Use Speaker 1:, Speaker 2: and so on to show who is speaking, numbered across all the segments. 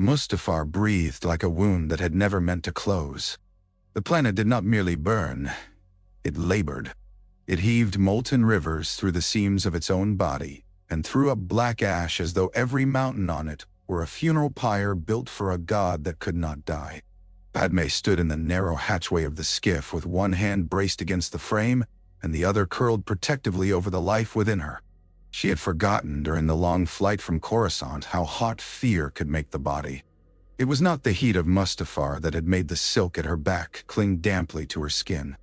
Speaker 1: Mustafar breathed like a wound that had never meant to close. The planet did not merely burn, it labored. It heaved molten rivers through the seams of its own body, and threw up black ash as though every mountain on it were a funeral pyre built for a god that could not die. Padmé stood in the narrow hatchway of the skiff with one hand braced against the frame and the other curled protectively over the life within her. She had forgotten during the long flight from Coruscant how hot fear could make the body. It was not the heat of Mustafar that had made the silk at her back cling damply to her skin.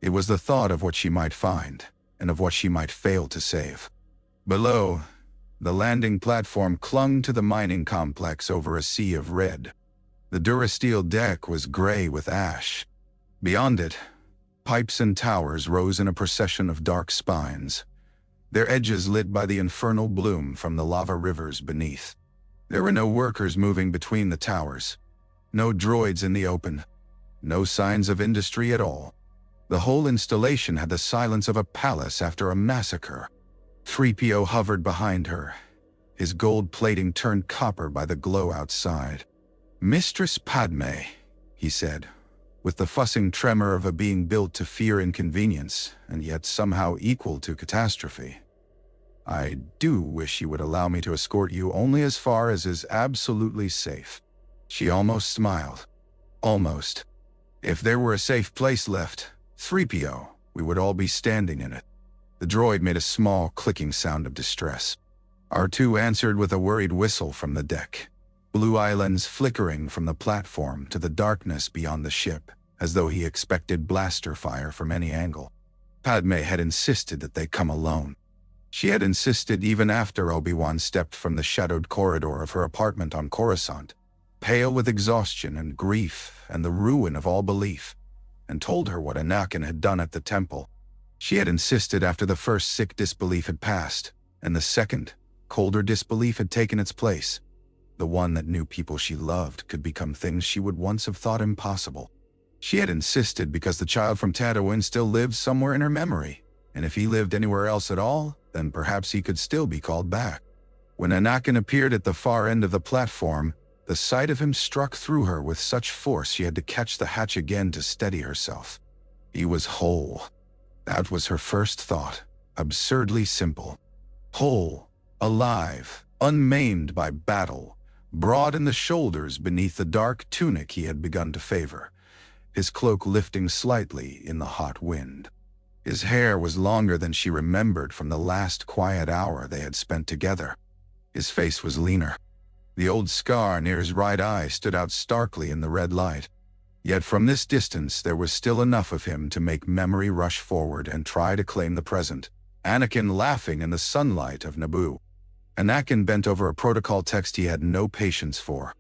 Speaker 1: It was the thought of what she might find, and of what she might fail to save. Below, the landing platform clung to the mining complex over a sea of red. The durasteel deck was gray with ash. Beyond it, pipes and towers rose in a procession of dark spines, their edges lit by the infernal bloom from the lava rivers beneath. There were no workers moving between the towers, no droids in the open, no signs of industry at all. The whole installation had the silence of a palace after a massacre. 3PO hovered behind her, his gold plating turned copper by the glow outside. "Mistress Padmé," he said, with the fussing tremor of a being built to fear inconvenience, and yet somehow equal to catastrophe. "I do wish you would allow me to escort you only as far as is absolutely safe." She almost smiled. Almost. If there were a safe place left, 3PO, we would all be standing in it. The droid made a small clicking sound of distress. R2 answered with a worried whistle from the deck, blue islands flickering from the platform to the darkness beyond the ship, as though he expected blaster fire from any angle. Padmé had insisted that they come alone. She had insisted even after Obi-Wan stepped from the shadowed corridor of her apartment on Coruscant, pale with exhaustion and grief and the ruin of all belief, and told her what Anakin had done at the temple. She had insisted after the first sick disbelief had passed, and the second, colder disbelief had taken its place. The one that knew people she loved could become things she would once have thought impossible. She had insisted because the child from Tatooine still lived somewhere in her memory, and if he lived anywhere else at all, then perhaps he could still be called back. When Anakin appeared at the far end of the platform, the sight of him struck through her with such force she had to catch the hatch again to steady herself. He was whole. That was her first thought, absurdly simple. Whole, alive, unmaimed by battle, broad in the shoulders beneath the dark tunic he had begun to favor, his cloak lifting slightly in the hot wind. His hair was longer than she remembered from the last quiet hour they had spent together. His face was leaner. The old scar near his right eye stood out starkly in the red light. Yet from this distance there was still enough of him to make memory rush forward and try to claim the present. Anakin laughing in the sunlight of Naboo. Anakin bent over a protocol text he had no patience for.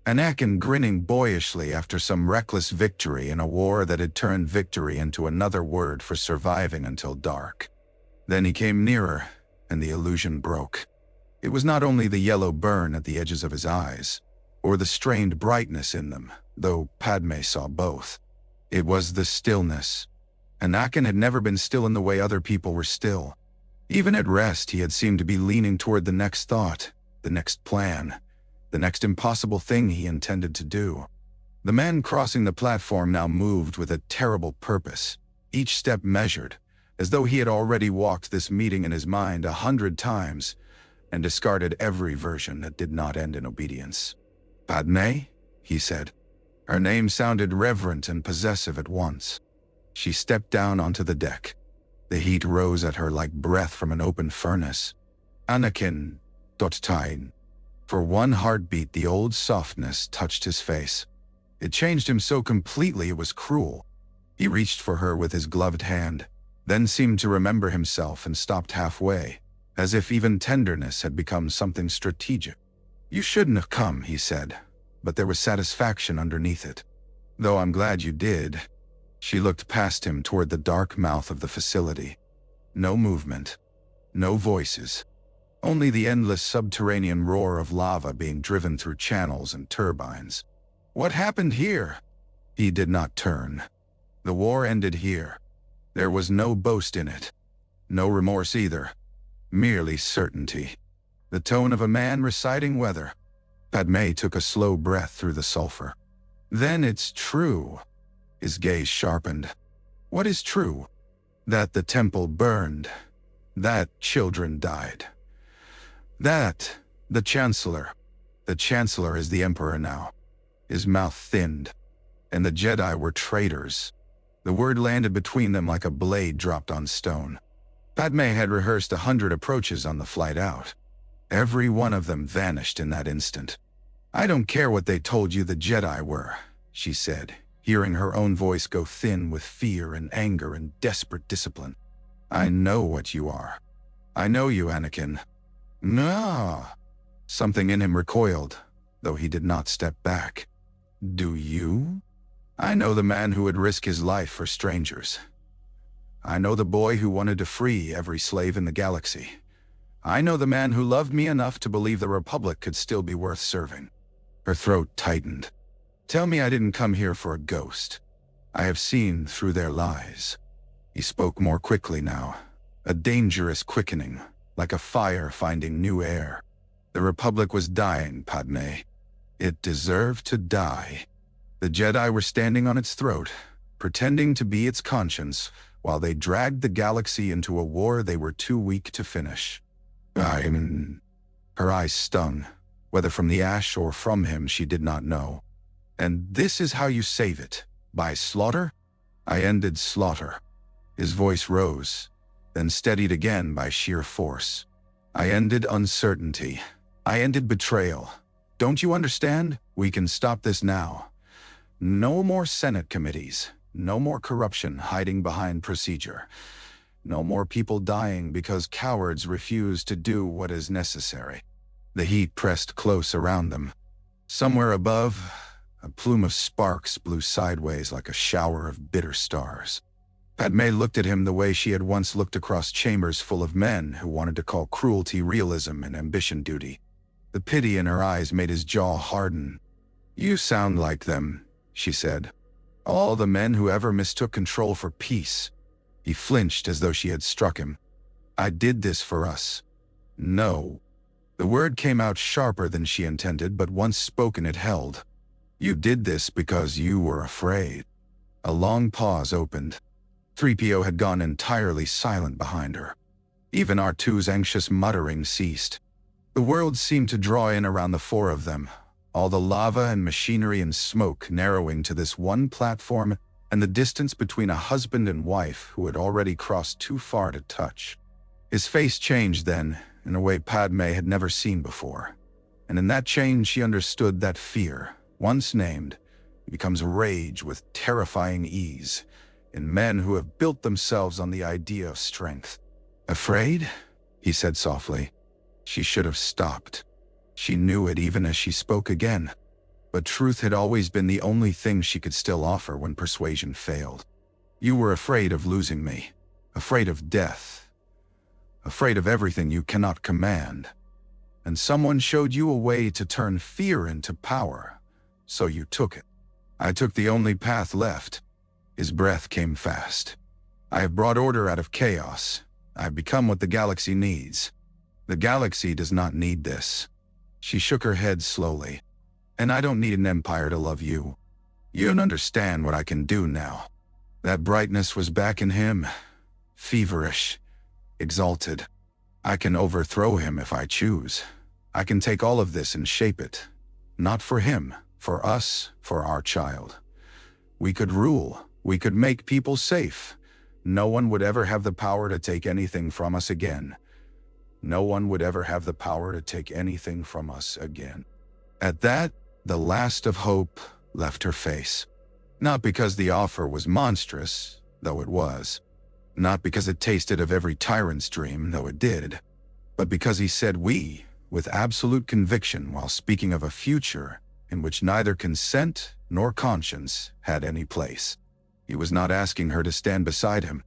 Speaker 1: Anakin grinning boyishly after some reckless victory in a war that had turned victory into another word for surviving until dark. Then he came nearer, and the illusion broke. It was not only the yellow burn at the edges of his eyes, or the strained brightness in them, though Padmé saw both. It was the stillness. Anakin had never been still in the way other people were still. Even at rest, he had seemed to be leaning toward the next thought, the next plan, the next impossible thing he intended to do. The man crossing the platform now moved with a terrible purpose, each step measured, as though he had already walked this meeting in his mind 100 times and discarded every version that did not end in obedience. "Padmé?" he said. Her name sounded reverent and possessive at once. She stepped down onto the deck. The heat rose at her like breath from an open furnace. "Anakin, Palpatine." For one heartbeat, the old softness touched his face. It changed him so completely it was cruel. He reached for her with his gloved hand, then seemed to remember himself and stopped halfway, as if even tenderness had become something strategic. "You shouldn't have come," he said, but there was satisfaction underneath it. "Though I'm glad you did." She looked past him toward the dark mouth of the facility. No movement, no voices. Only the endless subterranean roar of lava being driven through channels and turbines. What happened here? He did not turn. The war ended here. There was no boast in it. No remorse either. Merely certainty. The tone of a man reciting weather. Padmé took a slow breath through the sulfur. Then it's true. His gaze sharpened. What is true? That the temple burned. That children died. That the Chancellor is the Emperor now. His mouth thinned. And the Jedi were traitors. The word landed between them like a blade dropped on stone. Padmé had rehearsed 100 approaches on the flight out. Every one of them vanished in that instant. I don't care what they told you the Jedi were, she said, hearing her own voice go thin with fear and anger and desperate discipline. I know what you are. I know you, Anakin. No. Something in him recoiled, though he did not step back. Do you? I know the man who would risk his life for strangers. I know the boy who wanted to free every slave in the galaxy. I know the man who loved me enough to believe the Republic could still be worth serving. Her throat tightened. Tell me I didn't come here for a ghost. I have seen through their lies. He spoke more quickly now, a dangerous quickening, like a fire finding new air. The Republic was dying, Padmé. It deserved to die. The Jedi were standing on its throat, pretending to be its conscience, while they dragged the galaxy into a war they were too weak to finish. Her eyes stung, whether from the ash or from him she did not know. And this is how you save it, by slaughter? I ended slaughter. His voice rose, then steadied again by sheer force. I ended uncertainty. I ended betrayal. Don't you understand? We can stop this now. No more Senate committees. No more corruption hiding behind procedure. No more people dying because cowards refuse to do what is necessary. The heat pressed close around them. Somewhere above, a plume of sparks blew sideways like a shower of bitter stars. Padmé looked at him the way she had once looked across chambers full of men who wanted to call cruelty realism and ambition duty. The pity in her eyes made his jaw harden. You sound like them, she said. All the men who ever mistook control for peace. He flinched as though she had struck him. I did this for us. No. The word came out sharper than she intended, but once spoken it held. You did this because you were afraid. A long pause opened. 3PO had gone entirely silent behind her. Even R2's anxious muttering ceased. The world seemed to draw in around the four of them, all the lava and machinery and smoke narrowing to this one platform and the distance between a husband and wife who had already crossed too far to touch. His face changed then, in a way Padmé had never seen before. And in that change she understood that fear, once named, becomes rage with terrifying ease, in men who have built themselves on the idea of strength. Afraid? He said softly. She should have stopped. She knew it even as she spoke again. But truth had always been the only thing she could still offer when persuasion failed. You were afraid of losing me, afraid of death, afraid of everything you cannot command. And someone showed you a way to turn fear into power, so you took it. I took the only path left. His breath came fast. I have brought order out of chaos. I have become what the galaxy needs. The galaxy does not need this. She shook her head slowly. And I don't need an empire to love you. You don't understand what I can do now. That brightness was back in him. Feverish. Exalted. I can overthrow him if I choose. I can take all of this and shape it. Not for him, for us, for our child. We could rule. We could make people safe. No one would ever have the power to take anything from us again. No one would ever have the power to take anything from us again. At that, the last of hope left her face. Not because the offer was monstrous, though it was. Not because it tasted of every tyrant's dream, though it did. But because he said we, with absolute conviction while speaking of a future in which neither consent nor conscience had any place. He was not asking her to stand beside him.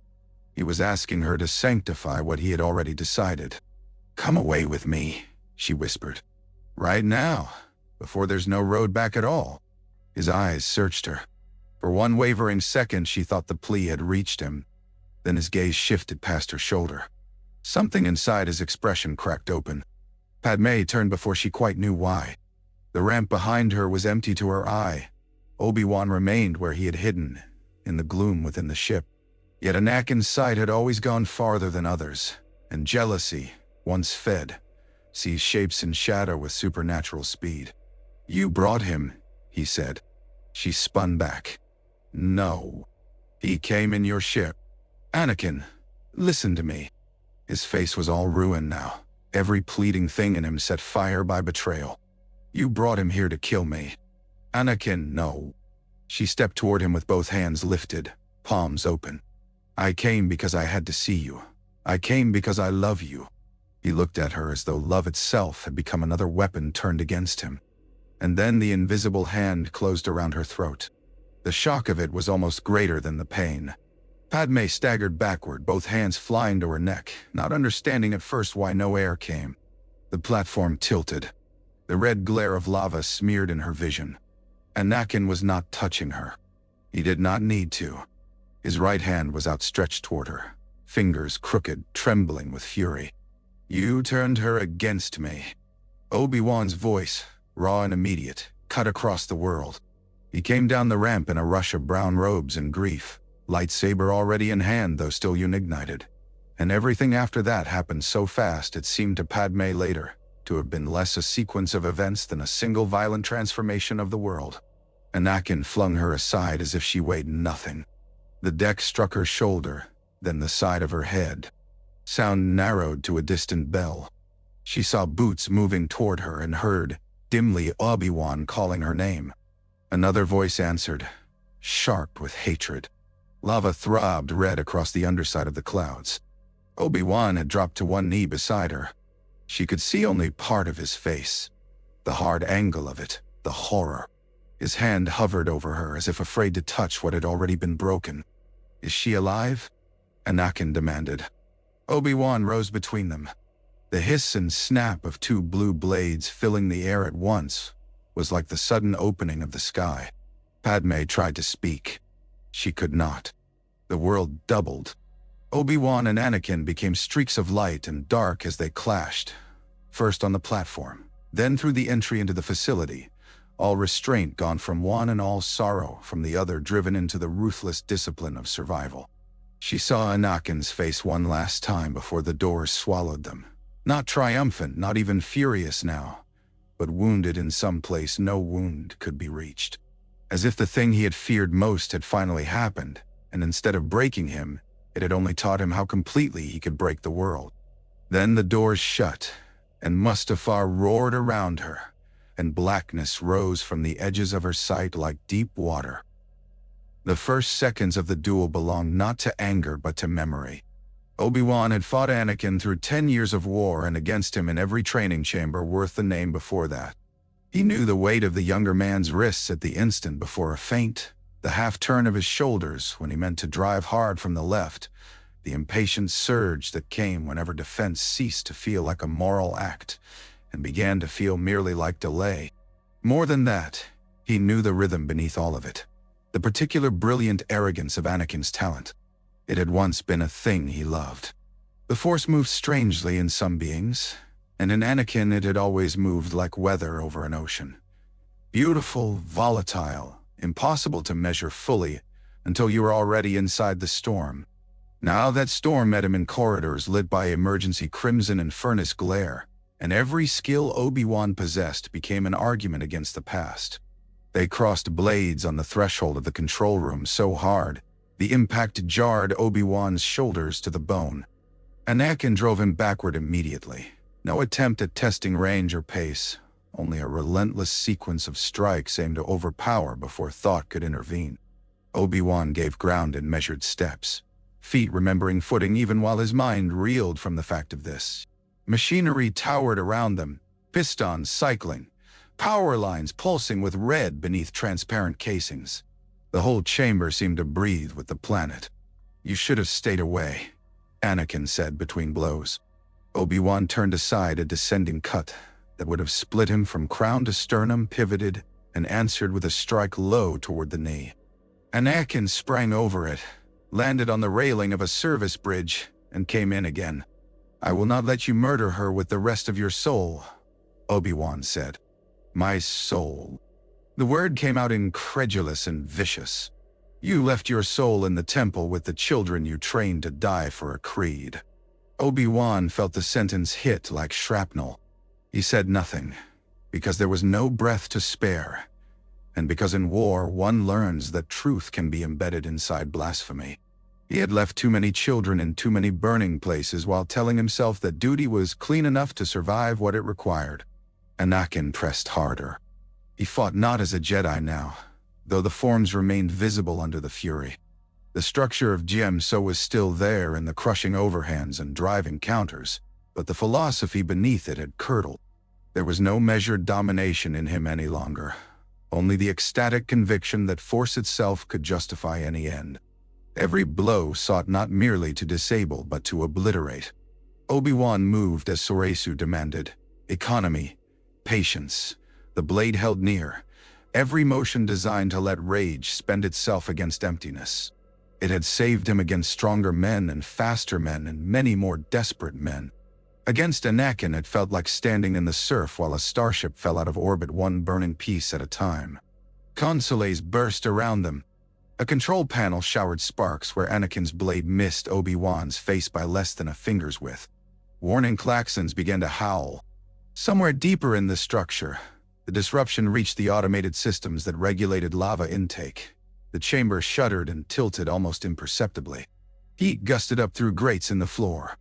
Speaker 1: He was asking her to sanctify what he had already decided. Come away with me, she whispered. Right now, before there's no road back at all. His eyes searched her. For one wavering second, she thought the plea had reached him. Then his gaze shifted past her shoulder. Something inside his expression cracked open. Padmé turned before she quite knew why. The ramp behind her was empty to her eye. Obi-Wan remained where he had hidden, in the gloom within the ship. Yet Anakin's sight had always gone farther than others, and jealousy, once fed, sees shapes in shadow with supernatural speed. "You brought him," he said. She spun back. "No. He came in your ship. Anakin, listen to me." His face was all ruined now, every pleading thing in him set fire by betrayal. "You brought him here to kill me." "Anakin, no." She stepped toward him with both hands lifted, palms open. "I came because I had to see you. I came because I love you." He looked at her as though love itself had become another weapon turned against him. And then the invisible hand closed around her throat. The shock of it was almost greater than the pain. Padmé staggered backward, both hands flying to her neck, not understanding at first why no air came. The platform tilted. The red glare of lava smeared in her vision. Anakin was not touching her. He did not need to. His right hand was outstretched toward her, fingers crooked, trembling with fury. "You turned her against me." Obi-Wan's voice, raw and immediate, cut across the world. He came down the ramp in a rush of brown robes and grief, lightsaber already in hand though still unignited. And everything after that happened so fast it seemed to Padmé later to have been less a sequence of events than a single violent transformation of the world. Anakin flung her aside as if she weighed nothing. The deck struck her shoulder, then the side of her head. Sound narrowed to a distant bell. She saw boots moving toward her and heard, dimly, Obi-Wan calling her name. Another voice answered, sharp with hatred. Lava throbbed red across the underside of the clouds. Obi-Wan had dropped to one knee beside her. She could see only part of his face. The hard angle of it, the horror. His hand hovered over her as if afraid to touch what had already been broken. "Is she alive?" Anakin demanded. Obi-Wan rose between them. The hiss and snap of two blue blades filling the air at once was like the sudden opening of the sky. Padmé tried to speak. She could not. The world doubled. Obi-Wan and Anakin became streaks of light and dark as they clashed, first on the platform, then through the entry into the facility, all restraint gone from one and all sorrow from the other driven into the ruthless discipline of survival. She saw Anakin's face one last time before the doors swallowed them. Not triumphant, not even furious now, but wounded in some place no wound could be reached. As if the thing he had feared most had finally happened, and instead of breaking him, it had only taught him how completely he could break the world. Then the doors shut, and Mustafar roared around her, and blackness rose from the edges of her sight like deep water. The first seconds of the duel belonged not to anger but to memory. Obi-Wan had fought Anakin through 10 years of war and against him in every training chamber worth the name before that. He knew the weight of the younger man's wrists at the instant before a feint, the half-turn of his shoulders when he meant to drive hard from the left, the impatient surge that came whenever defense ceased to feel like a moral act and began to feel merely like delay. More than that, he knew the rhythm beneath all of it, the particular brilliant arrogance of Anakin's talent. It had once been a thing he loved. The Force moved strangely in some beings, and in Anakin it had always moved like weather over an ocean. Beautiful, volatile, impossible to measure fully until you were already inside the storm. Now that storm met him in corridors lit by emergency crimson and furnace glare, and every skill Obi-Wan possessed became an argument against the past. They crossed blades on the threshold of the control room so hard, the impact jarred Obi-Wan's shoulders to the bone. Anakin drove him backward immediately. No attempt at testing range or pace, only a relentless sequence of strikes aimed to overpower before thought could intervene. Obi-Wan gave ground in measured steps, feet remembering footing even while his mind reeled from the fact of this. Machinery towered around them, pistons cycling, power lines pulsing with red beneath transparent casings. The whole chamber seemed to breathe with the planet. "You should have stayed away," Anakin said between blows. Obi-Wan turned aside, a descending cut that would have split him from crown to sternum pivoted and answered with a strike low toward the knee. Anakin sprang over it, landed on the railing of a service bridge, and came in again. "I will not let you murder her with the rest of your soul," Obi-Wan said. My soul. The word came out incredulous and vicious. You left your soul in the temple with the children you trained to die for a creed. Obi-Wan felt the sentence hit like shrapnel. He said nothing, because there was no breath to spare, and because in war one learns that truth can be embedded inside blasphemy. He had left too many children in too many burning places while telling himself that duty was clean enough to survive what it required. Anakin pressed harder. He fought not as a Jedi now, though the forms remained visible under the fury. The structure of Jian-So was still there in the crushing overhands and driving counters, but the philosophy beneath it had curdled. There was no measured domination in him any longer, only the ecstatic conviction that force itself could justify any end. Every blow sought not merely to disable but to obliterate. Obi-Wan moved as Soresu demanded. Economy, patience, the blade held near, every motion designed to let rage spend itself against emptiness. It had saved him against stronger men and faster men and many more desperate men. Against Anakin it felt like standing in the surf while a starship fell out of orbit one burning piece at a time. Consoles burst around them. A control panel showered sparks where Anakin's blade missed Obi-Wan's face by less than a finger's width. Warning klaxons began to howl. Somewhere deeper in the structure, the disruption reached the automated systems that regulated lava intake. The chamber shuddered and tilted almost imperceptibly. Heat gusted up through grates in the floor.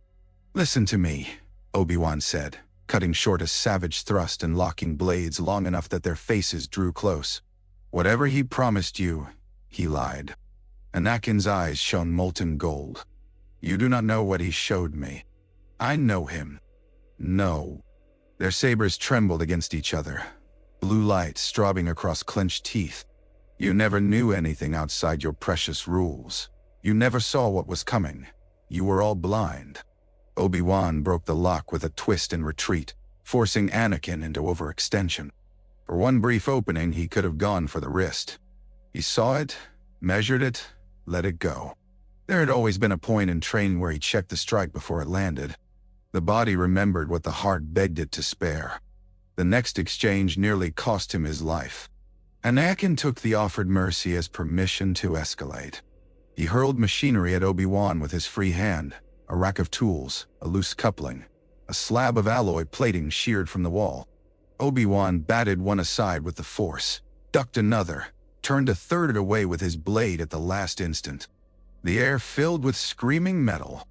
Speaker 1: "Listen to me," Obi-Wan said, cutting short a savage thrust and locking blades long enough that their faces drew close. "Whatever he promised you, he lied." Anakin's eyes shone molten gold. "You do not know what he showed me. I know him." "No." Their sabers trembled against each other, blue light strobing across clenched teeth. "You never knew anything outside your precious rules. You never saw what was coming. You were all blind." Obi-Wan broke the lock with a twist and retreat, forcing Anakin into overextension. For one brief opening, he could have gone for the wrist. He saw it, measured it, let it go. There had always been a point in training where he checked the strike before it landed. The body remembered what the heart begged it to spare. The next exchange nearly cost him his life. Anakin took the offered mercy as permission to escalate. He hurled machinery at Obi-Wan with his free hand, a rack of tools, a loose coupling, a slab of alloy plating sheared from the wall. Obi-Wan batted one aside with the force, ducked another, turned a third away with his blade at the last instant. The air filled with screaming metal.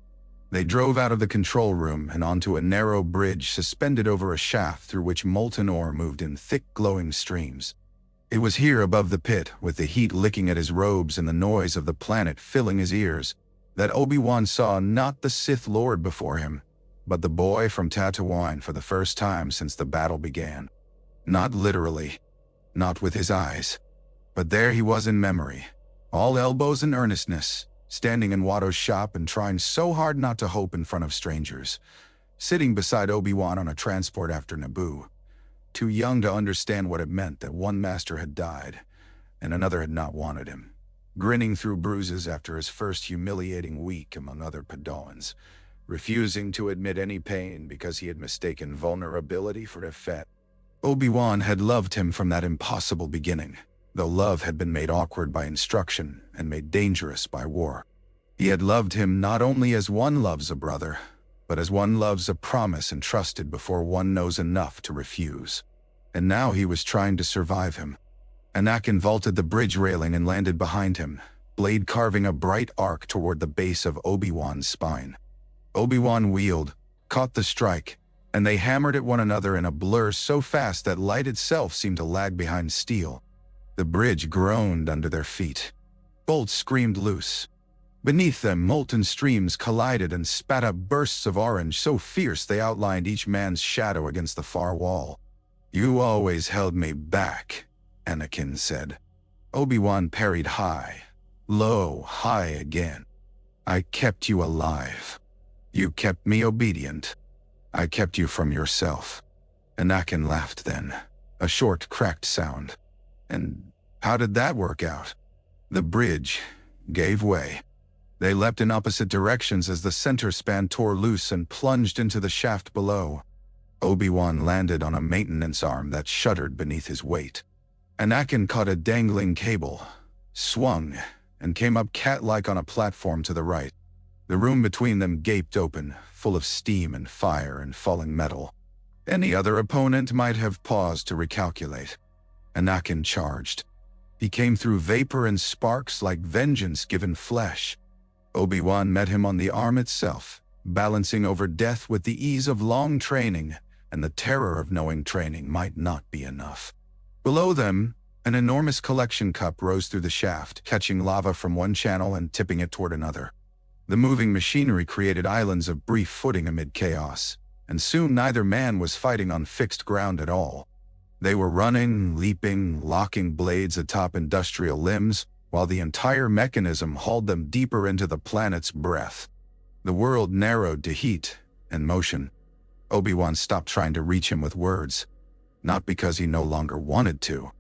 Speaker 1: They drove out of the control room and onto a narrow bridge suspended over a shaft through which molten ore moved in thick glowing streams. It was here above the pit, with the heat licking at his robes and the noise of the planet filling his ears, that Obi-Wan saw not the Sith Lord before him, but the boy from Tatooine for the first time since the battle began. Not literally, not with his eyes, but there he was in memory, all elbows and earnestness, standing in Watto's shop and trying so hard not to hope in front of strangers, sitting beside Obi-Wan on a transport after Naboo, too young to understand what it meant that one master had died and another had not wanted him, grinning through bruises after his first humiliating week among other Padawans, refusing to admit any pain because he had mistaken vulnerability for effect. Obi-Wan had loved him from that impossible beginning, though love had been made awkward by instruction and made dangerous by war. He had loved him not only as one loves a brother, but as one loves a promise entrusted before one knows enough to refuse. And now he was trying to survive him. Anakin vaulted the bridge railing and landed behind him, blade carving a bright arc toward the base of Obi-Wan's spine. Obi-Wan wheeled, caught the strike, and they hammered at one another in a blur so fast that light itself seemed to lag behind steel. The bridge groaned under their feet. Bolts screamed loose. Beneath them, molten streams collided and spat up bursts of orange so fierce they outlined each man's shadow against the far wall. "You always held me back," Anakin said. Obi-Wan parried high, low, high again. "I kept you alive. You kept me obedient. I kept you from yourself." Anakin laughed then, a short, cracked sound. "And how did that work out?" The bridge gave way. They leapt in opposite directions as the center span tore loose and plunged into the shaft below. Obi-Wan landed on a maintenance arm that shuddered beneath his weight. Anakin caught a dangling cable, swung, and came up cat-like on a platform to the right. The room between them gaped open, full of steam and fire and falling metal. Any other opponent might have paused to recalculate. Anakin charged. He came through vapor and sparks like vengeance given flesh. Obi-Wan met him on the arm itself, balancing over death with the ease of long training and the terror of knowing training might not be enough. Below them, an enormous collection cup rose through the shaft, catching lava from one channel and tipping it toward another. The moving machinery created islands of brief footing amid chaos, and soon neither man was fighting on fixed ground at all. They were running, leaping, locking blades atop industrial limbs, while the entire mechanism hauled them deeper into the planet's breath. The world narrowed to heat and motion. Obi-Wan stopped trying to reach him with words, not because he no longer wanted to,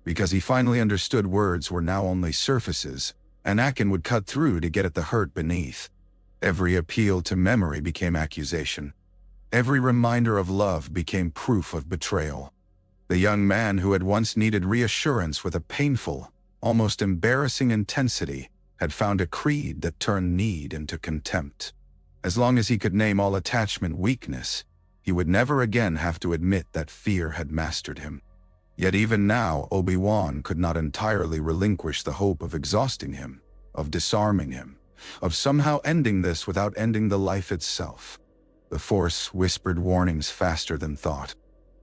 Speaker 1: because he finally understood words were now only surfaces. Anakin would cut through to get at the hurt beneath. Every appeal to memory became accusation. Every reminder of love became proof of betrayal. The young man who had once needed reassurance with a painful, almost embarrassing intensity, had found a creed that turned need into contempt. As long as he could name all attachment weakness, he would never again have to admit that fear had mastered him. Yet even now, Obi-Wan could not entirely relinquish the hope of exhausting him, of disarming him, of somehow ending this without ending the life itself. The Force whispered warnings faster than thought.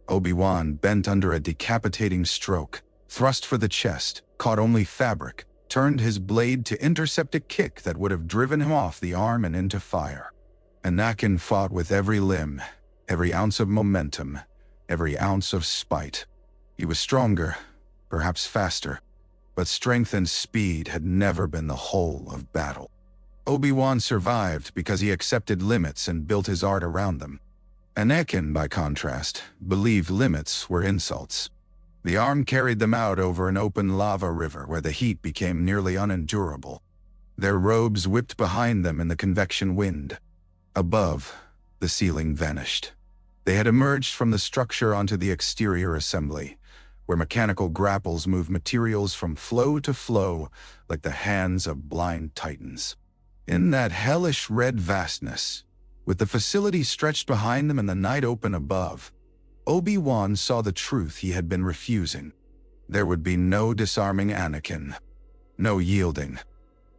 Speaker 1: Obi-Wan bent under a decapitating stroke, thrust for the chest, caught only fabric, turned his blade to intercept a kick that would have driven him off the arm and into fire. Anakin fought with every limb, every ounce of momentum, every ounce of spite. He was stronger, perhaps faster, but strength and speed had never been the whole of battle. Obi-Wan survived because he accepted limits and built his art around them. Anakin, by contrast, believed limits were insults. The arm carried them out over an open lava river where the heat became nearly unendurable. Their robes whipped behind them in the convection wind. Above, the ceiling vanished. They had emerged from the structure onto the exterior assembly, where mechanical grapples moved materials from flow to flow like the hands of blind titans. In that hellish red vastness, with the facility stretched behind them and the night open above, Obi-Wan saw the truth he had been refusing. There would be no disarming Anakin, no yielding,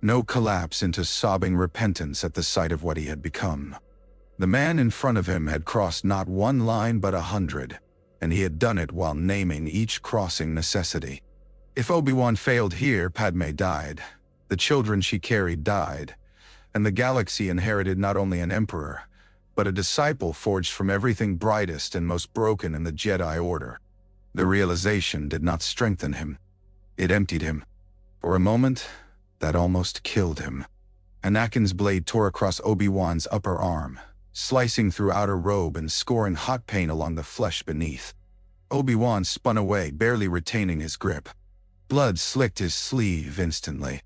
Speaker 1: no collapse into sobbing repentance at the sight of what he had become. The man in front of him had crossed not one line but 100, and he had done it while naming each crossing necessity. If Obi-Wan failed here, Padmé died, the children she carried died, and the galaxy inherited not only an emperor, but a disciple forged from everything brightest and most broken in the Jedi Order. The realization did not strengthen him. It emptied him. For a moment, that almost killed him. Anakin's blade tore across Obi-Wan's upper arm, slicing through outer robe and scoring hot pain along the flesh beneath. Obi-Wan spun away, barely retaining his grip. Blood slicked his sleeve instantly.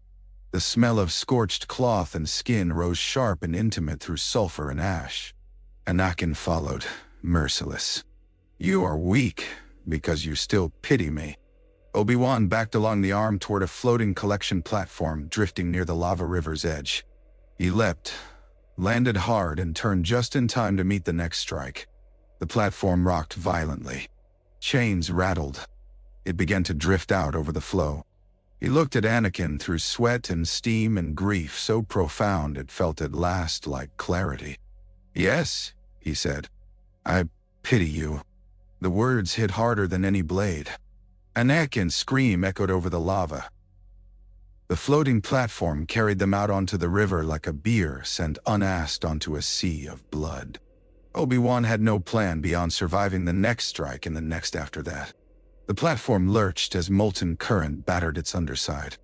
Speaker 1: The smell of scorched cloth and skin rose sharp and intimate through sulfur and ash. Anakin followed, merciless. "You are weak, because you still pity me." Obi-Wan backed along the arm toward a floating collection platform drifting near the lava river's edge. He leapt, landed hard, and turned just in time to meet the next strike. The platform rocked violently. Chains rattled. It began to drift out over the flow. He looked at Anakin through sweat and steam and grief so profound it felt at last like clarity. "Yes," he said. "I pity you." The words hit harder than any blade. Anakin's scream echoed over the lava. The floating platform carried them out onto the river like a bier sent unasked onto a sea of blood. Obi-Wan had no plan beyond surviving the next strike and the next after that. The platform lurched as molten current battered its underside.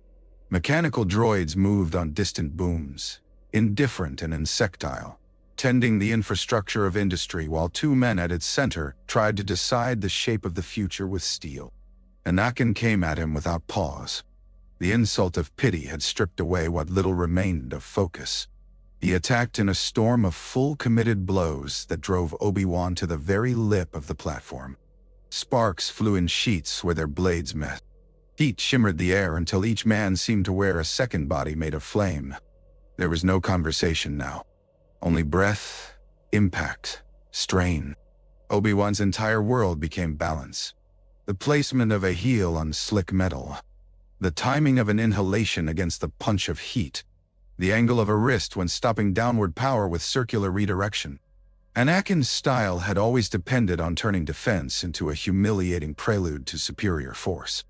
Speaker 1: Mechanical droids moved on distant booms, indifferent and insectile, tending the infrastructure of industry while two men at its center tried to decide the shape of the future with steel. Anakin came at him without pause. The insult of pity had stripped away what little remained of focus. He attacked in a storm of full committed blows that drove Obi-Wan to the very lip of the platform. Sparks flew in sheets where their blades met. Heat shimmered the air until each man seemed to wear a second body made of flame. There was no conversation now. Only breath, impact, strain. Obi-Wan's entire world became balance. The placement of a heel on slick metal. The timing of an inhalation against the punch of heat. The angle of a wrist when stopping downward power with circular redirection. Anakin's style had always depended on turning defense into a humiliating prelude to superior force.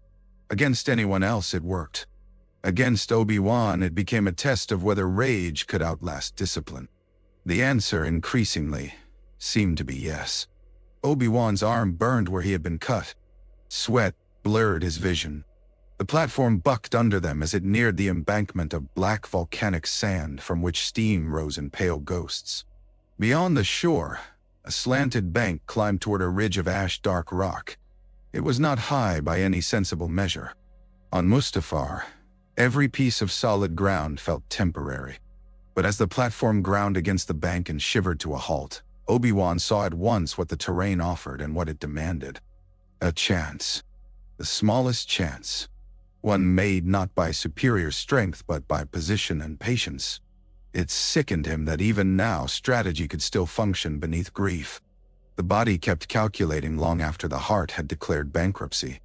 Speaker 1: Against anyone else it worked. Against Obi-Wan it became a test of whether rage could outlast discipline. The answer, increasingly, seemed to be yes. Obi-Wan's arm burned where he had been cut. Sweat blurred his vision. The platform bucked under them as it neared the embankment of black volcanic sand from which steam rose in pale ghosts. Beyond the shore, a slanted bank climbed toward a ridge of ash-dark rock. It was not high by any sensible measure. On Mustafar, every piece of solid ground felt temporary. But as the platform ground against the bank and shivered to a halt, Obi-Wan saw at once what the terrain offered and what it demanded. A chance. The smallest chance. One made not by superior strength but by position and patience. It sickened him that even now strategy could still function beneath grief. The body kept calculating long after the heart had declared bankruptcy.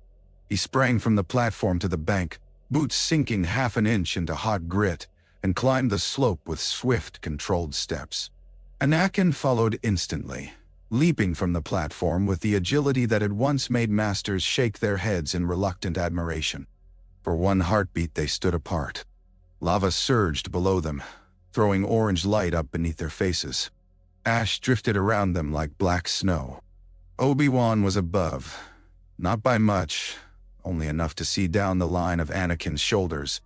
Speaker 1: He sprang from the platform to the bank, boots sinking half an inch into hot grit, and climbed the slope with swift, controlled steps. Anakin followed instantly, leaping from the platform with the agility that had once made masters shake their heads in reluctant admiration. For one heartbeat they stood apart. Lava surged below them, throwing orange light up beneath their faces. Ash drifted around them like black snow. Obi-Wan was above, not by much, only enough to see down the line of Anakin's shoulders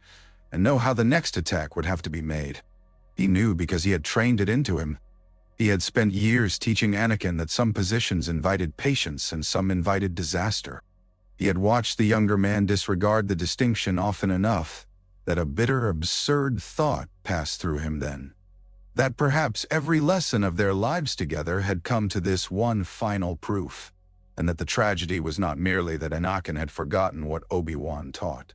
Speaker 1: and know how the next attack would have to be made. He knew because he had trained it into him. He had spent years teaching Anakin that some positions invited patience and some invited disaster. He had watched the younger man disregard the distinction often enough that a bitter, absurd thought passed through him then. That perhaps every lesson of their lives together had come to this one final proof, and that the tragedy was not merely that Anakin had forgotten what Obi-Wan taught,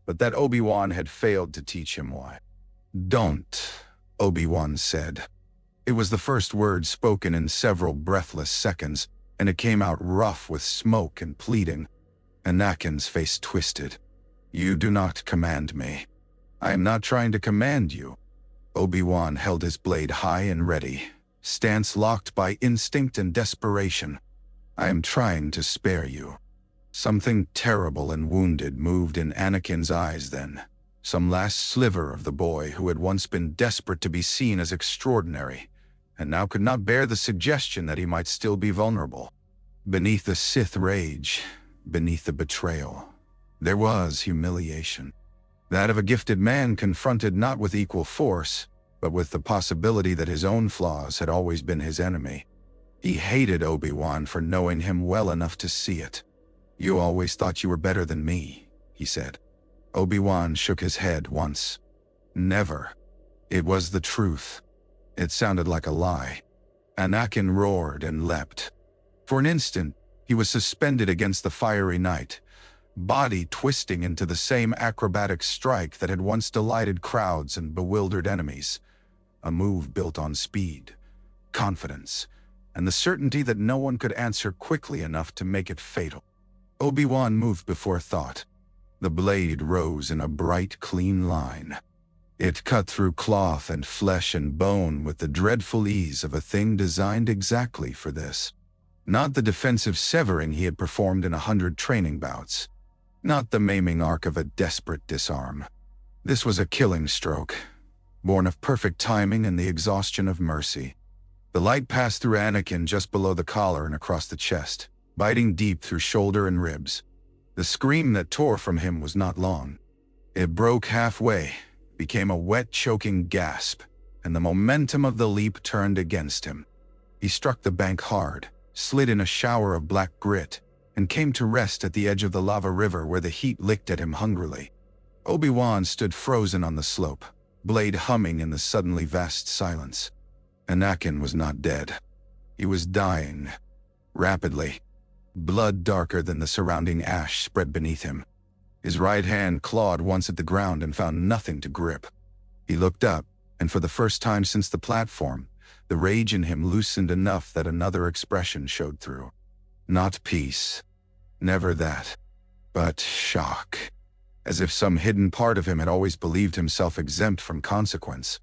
Speaker 1: but that Obi-Wan had failed to teach him why. "Don't," Obi-Wan said. It was the first word spoken in several breathless seconds, and it came out rough with smoke and pleading. Anakin's face twisted. "You do not command me. I am not trying to command you." Obi-Wan held his blade high and ready, stance locked by instinct and desperation. "I am trying to spare you." Something terrible and wounded moved in Anakin's eyes then, some last sliver of the boy who had once been desperate to be seen as extraordinary, and now could not bear the suggestion that he might still be vulnerable. Beneath the Sith rage, beneath the betrayal, there was humiliation. That of a gifted man confronted not with equal force, but with the possibility that his own flaws had always been his enemy. He hated Obi-Wan for knowing him well enough to see it. "You always thought you were better than me," he said. Obi-Wan shook his head once. "Never." It was the truth. It sounded like a lie. Anakin roared and leapt. For an instant, he was suspended against the fiery night, body twisting into the same acrobatic strike that had once delighted crowds and bewildered enemies. A move built on speed, confidence, and the certainty that no one could answer quickly enough to make it fatal. Obi-Wan moved before thought. The blade rose in a bright, clean line. It cut through cloth and flesh and bone with the dreadful ease of a thing designed exactly for this. Not the defensive severing he had performed in 100 training bouts. Not the maiming arc of a desperate disarm. This was a killing stroke, born of perfect timing and the exhaustion of mercy. The light passed through Anakin just below the collar and across the chest, biting deep through shoulder and ribs. The scream that tore from him was not long. It broke halfway, became a wet, choking gasp, and the momentum of the leap turned against him. He struck the bank hard, slid in a shower of black grit, and came to rest at the edge of the lava river where the heat licked at him hungrily. Obi-Wan stood frozen on the slope, blade humming in the suddenly vast silence. Anakin was not dead. He was dying. Rapidly. Blood darker than the surrounding ash spread beneath him. His right hand clawed once at the ground and found nothing to grip. He looked up, and for the first time since the platform, the rage in him loosened enough that another expression showed through. Not peace. Never that. But shock. As if some hidden part of him had always believed himself exempt from consequence.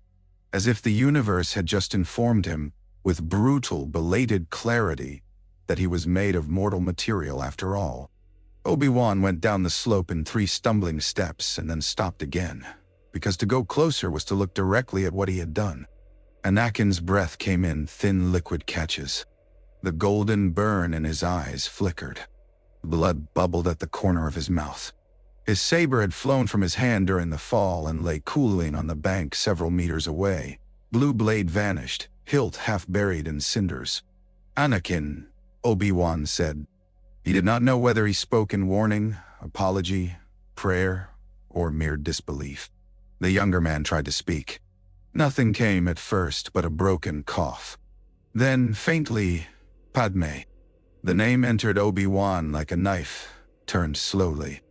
Speaker 1: As if the universe had just informed him, with brutal, belated clarity, that he was made of mortal material after all. Obi-Wan went down the slope in 3 stumbling steps and then stopped again, because to go closer was to look directly at what he had done. Anakin's breath came in thin liquid catches. The golden burn in his eyes flickered. Blood bubbled at the corner of his mouth. His saber had flown from his hand during the fall and lay cooling on the bank several meters away. Blue blade vanished, hilt half buried in cinders. "Anakin," Obi-Wan said. He did not know whether he spoke in warning, apology, prayer, or mere disbelief. The younger man tried to speak. Nothing came at first but a broken cough. Then, faintly, "Padmé." The name entered Obi-Wan like a knife, turned slowly.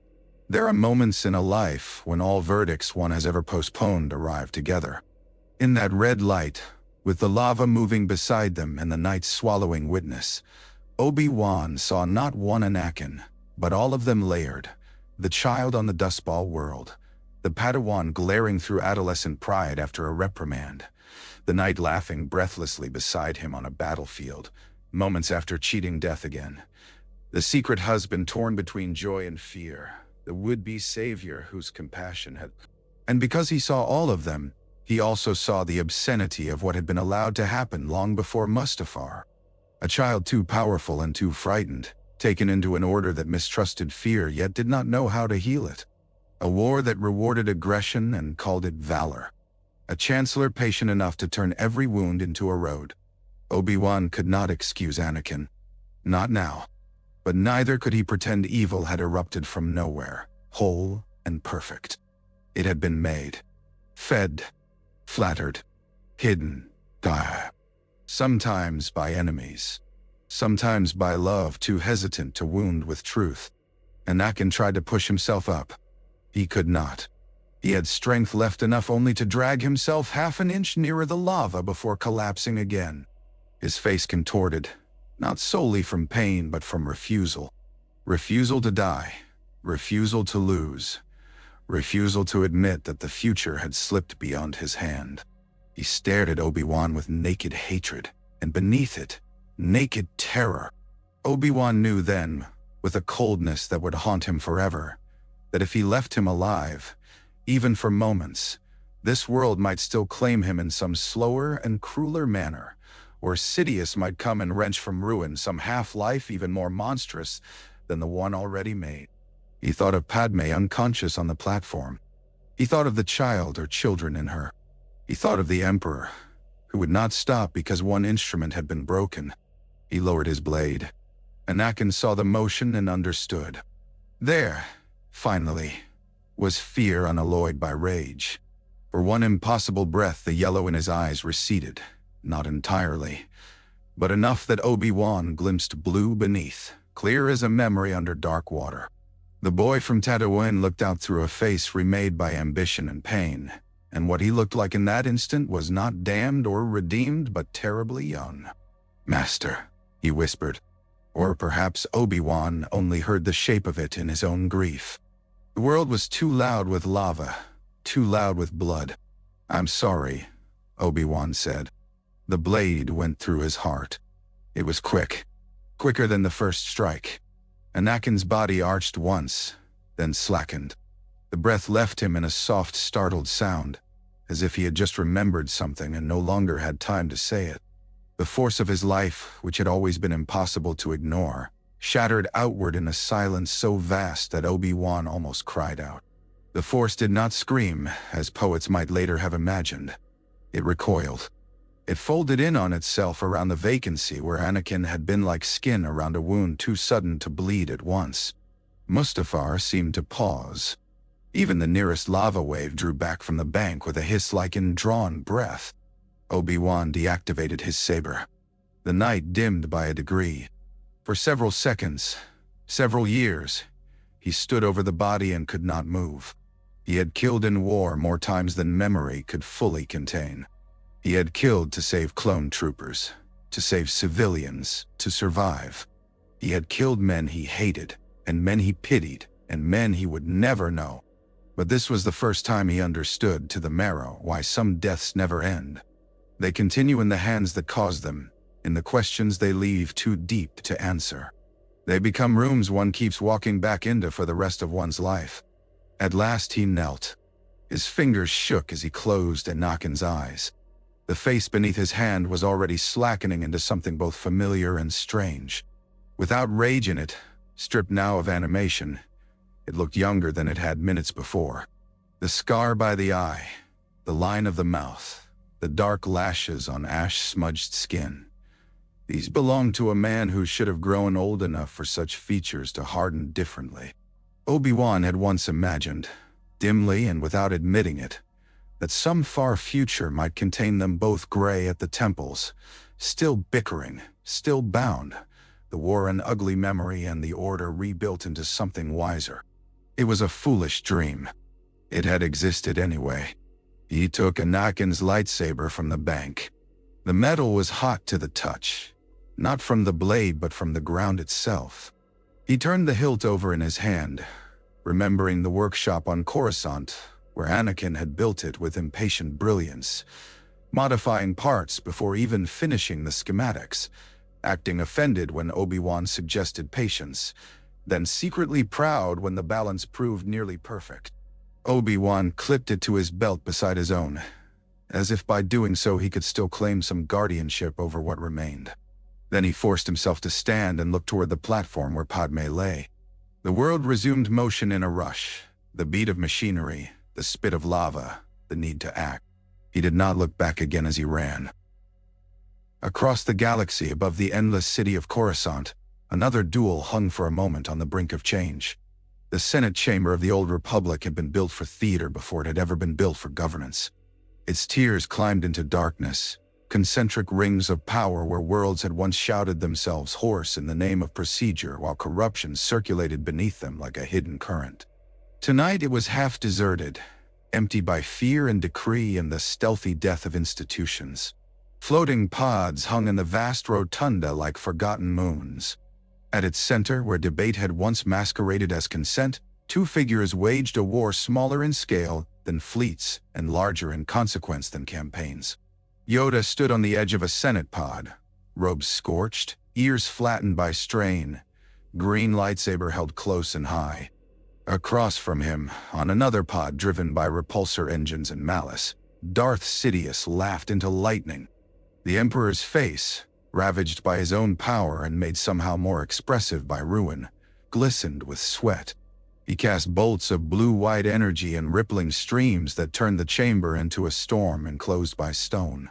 Speaker 1: There are moments in a life when all verdicts one has ever postponed arrive together. In that red light, with the lava moving beside them and the night swallowing witness, Obi-Wan saw not one Anakin, but all of them layered. The child on the dustball world, the Padawan glaring through adolescent pride after a reprimand, the knight laughing breathlessly beside him on a battlefield, moments after cheating death again, the secret husband torn between joy and fear, the would-be savior whose compassion had... And because he saw all of them, he also saw the obscenity of what had been allowed to happen long before Mustafar. A child too powerful and too frightened, taken into an order that mistrusted fear yet did not know how to heal it. A war that rewarded aggression and called it valor. A chancellor patient enough to turn every wound into a road. Obi-Wan could not excuse Anakin. Not now. But neither could he pretend evil had erupted from nowhere, whole and perfect. It had been made. Fed. Flattered. Hidden. Sometimes by enemies. Sometimes by love too hesitant to wound with truth. Anakin tried to push himself up. He could not. He had strength left enough only to drag himself half an inch nearer the lava before collapsing again. His face contorted, not solely from pain but from refusal. Refusal to die. Refusal to lose. Refusal to admit that the future had slipped beyond his hand. He stared at Obi-Wan with naked hatred, and beneath it, naked terror. Obi-Wan knew then, with a coldness that would haunt him forever, that if he left him alive, even for moments, this world might still claim him in some slower and crueler manner, or Sidious might come and wrench from ruin some half-life even more monstrous than the one already made. He thought of Padmé unconscious on the platform. He thought of the child or children in her. He thought of the Emperor, who would not stop because one instrument had been broken. He lowered his blade. Anakin saw the motion and understood. There, finally, was fear unalloyed by rage. For one impossible breath, the yellow in his eyes receded, not entirely, but enough that Obi-Wan glimpsed blue beneath, clear as a memory under dark water. The boy from Tatooine looked out through a face remade by ambition and pain, and what he looked like in that instant was not damned or redeemed, but terribly young. "Master," he whispered. Or perhaps Obi-Wan only heard the shape of it in his own grief. The world was too loud with lava, too loud with blood. "I'm sorry," Obi-Wan said. The blade went through his heart. It was quick, quicker than the first strike. Anakin's body arched once, then slackened. The breath left him in a soft, startled sound, as if he had just remembered something and no longer had time to say it. The force of his life, which had always been impossible to ignore, shattered outward in a silence so vast that Obi-Wan almost cried out. The force did not scream, as poets might later have imagined. It recoiled. It folded in on itself around the vacancy where Anakin had been like skin around a wound too sudden to bleed at once. Mustafar seemed to pause. Even the nearest lava wave drew back from the bank with a hiss like indrawn breath. Obi-Wan deactivated his saber. The night dimmed by a degree. For several seconds, several years, he stood over the body and could not move. He had killed in war more times than memory could fully contain. He had killed to save clone troopers, to save civilians, to survive. He had killed men he hated, and men he pitied, and men he would never know. But this was the first time he understood to the marrow why some deaths never end. They continue in the hands that cause them, in the questions they leave too deep to answer. They become rooms one keeps walking back into for the rest of one's life. At last he knelt. His fingers shook as he closed Anakin's eyes. The face beneath his hand was already slackening into something both familiar and strange. Without rage in it, stripped now of animation, it looked younger than it had minutes before. The scar by the eye, the line of the mouth, the dark lashes on ash-smudged skin. These belonged to a man who should have grown old enough for such features to harden differently. Obi-Wan had once imagined, dimly and without admitting it, that some far future might contain them both gray at the temples, still bickering, still bound, the war an ugly memory and the Order rebuilt into something wiser. It was a foolish dream. It had existed anyway. He took Anakin's lightsaber from the bank. The metal was hot to the touch, not from the blade but from the ground itself. He turned the hilt over in his hand, remembering the workshop on Coruscant, where Anakin had built it with impatient brilliance, modifying parts before even finishing the schematics, acting offended when Obi-Wan suggested patience, then secretly proud when the balance proved nearly perfect. Obi-Wan clipped it to his belt beside his own, as if by doing so he could still claim some guardianship over what remained. Then he forced himself to stand and look toward the platform where Padmé lay. The world resumed motion in a rush, the beat of machinery, the spit of lava, the need to act. He did not look back again as he ran. Across the galaxy above the endless city of Coruscant, another duel hung for a moment on the brink of change. The Senate chamber of the Old Republic had been built for theater before it had ever been built for governance. Its tiers climbed into darkness, concentric rings of power where worlds had once shouted themselves hoarse in the name of procedure while corruption circulated beneath them like a hidden current. Tonight it was half deserted, empty by fear and decree and the stealthy death of institutions. Floating pods hung in the vast rotunda like forgotten moons. At its center, where debate had once masqueraded as consent, two figures waged a war smaller in scale than fleets and larger in consequence than campaigns. Yoda stood on the edge of a Senate pod, robes scorched, ears flattened by strain, green lightsaber held close and high. Across from him, on another pod driven by repulsor engines and malice, Darth Sidious laughed into lightning. The Emperor's face, ravaged by his own power and made somehow more expressive by ruin, glistened with sweat. He cast bolts of blue-white energy and rippling streams that turned the chamber into a storm enclosed by stone.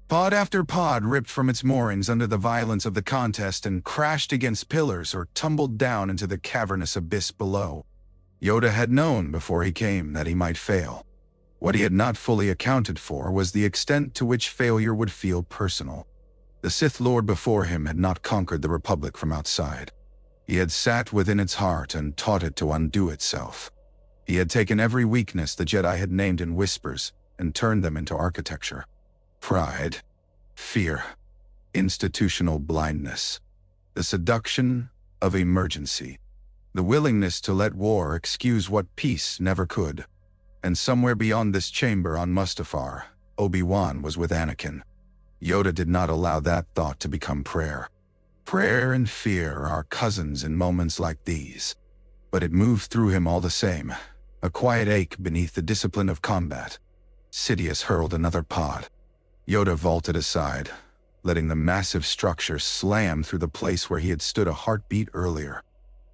Speaker 1: Pod after pod ripped from its moorings under the violence of the contest and crashed against pillars or tumbled down into the cavernous abyss below. Yoda had known before he came that he might fail. What he had not fully accounted for was the extent to which failure would feel personal. The Sith Lord before him had not conquered the Republic from outside. He had sat within its heart and taught it to undo itself. He had taken every weakness the Jedi had named in whispers and turned them into architecture. Pride, fear, institutional blindness, the seduction of emergency, the willingness to let war excuse what peace never could. And somewhere beyond this chamber on Mustafar, Obi-Wan was with Anakin. Yoda did not allow that thought to become prayer. Prayer and fear are cousins in moments like these. But it moved through him all the same, a quiet ache beneath the discipline of combat. Sidious hurled another pod. Yoda vaulted aside, letting the massive structure slam through the place where he had stood a heartbeat earlier.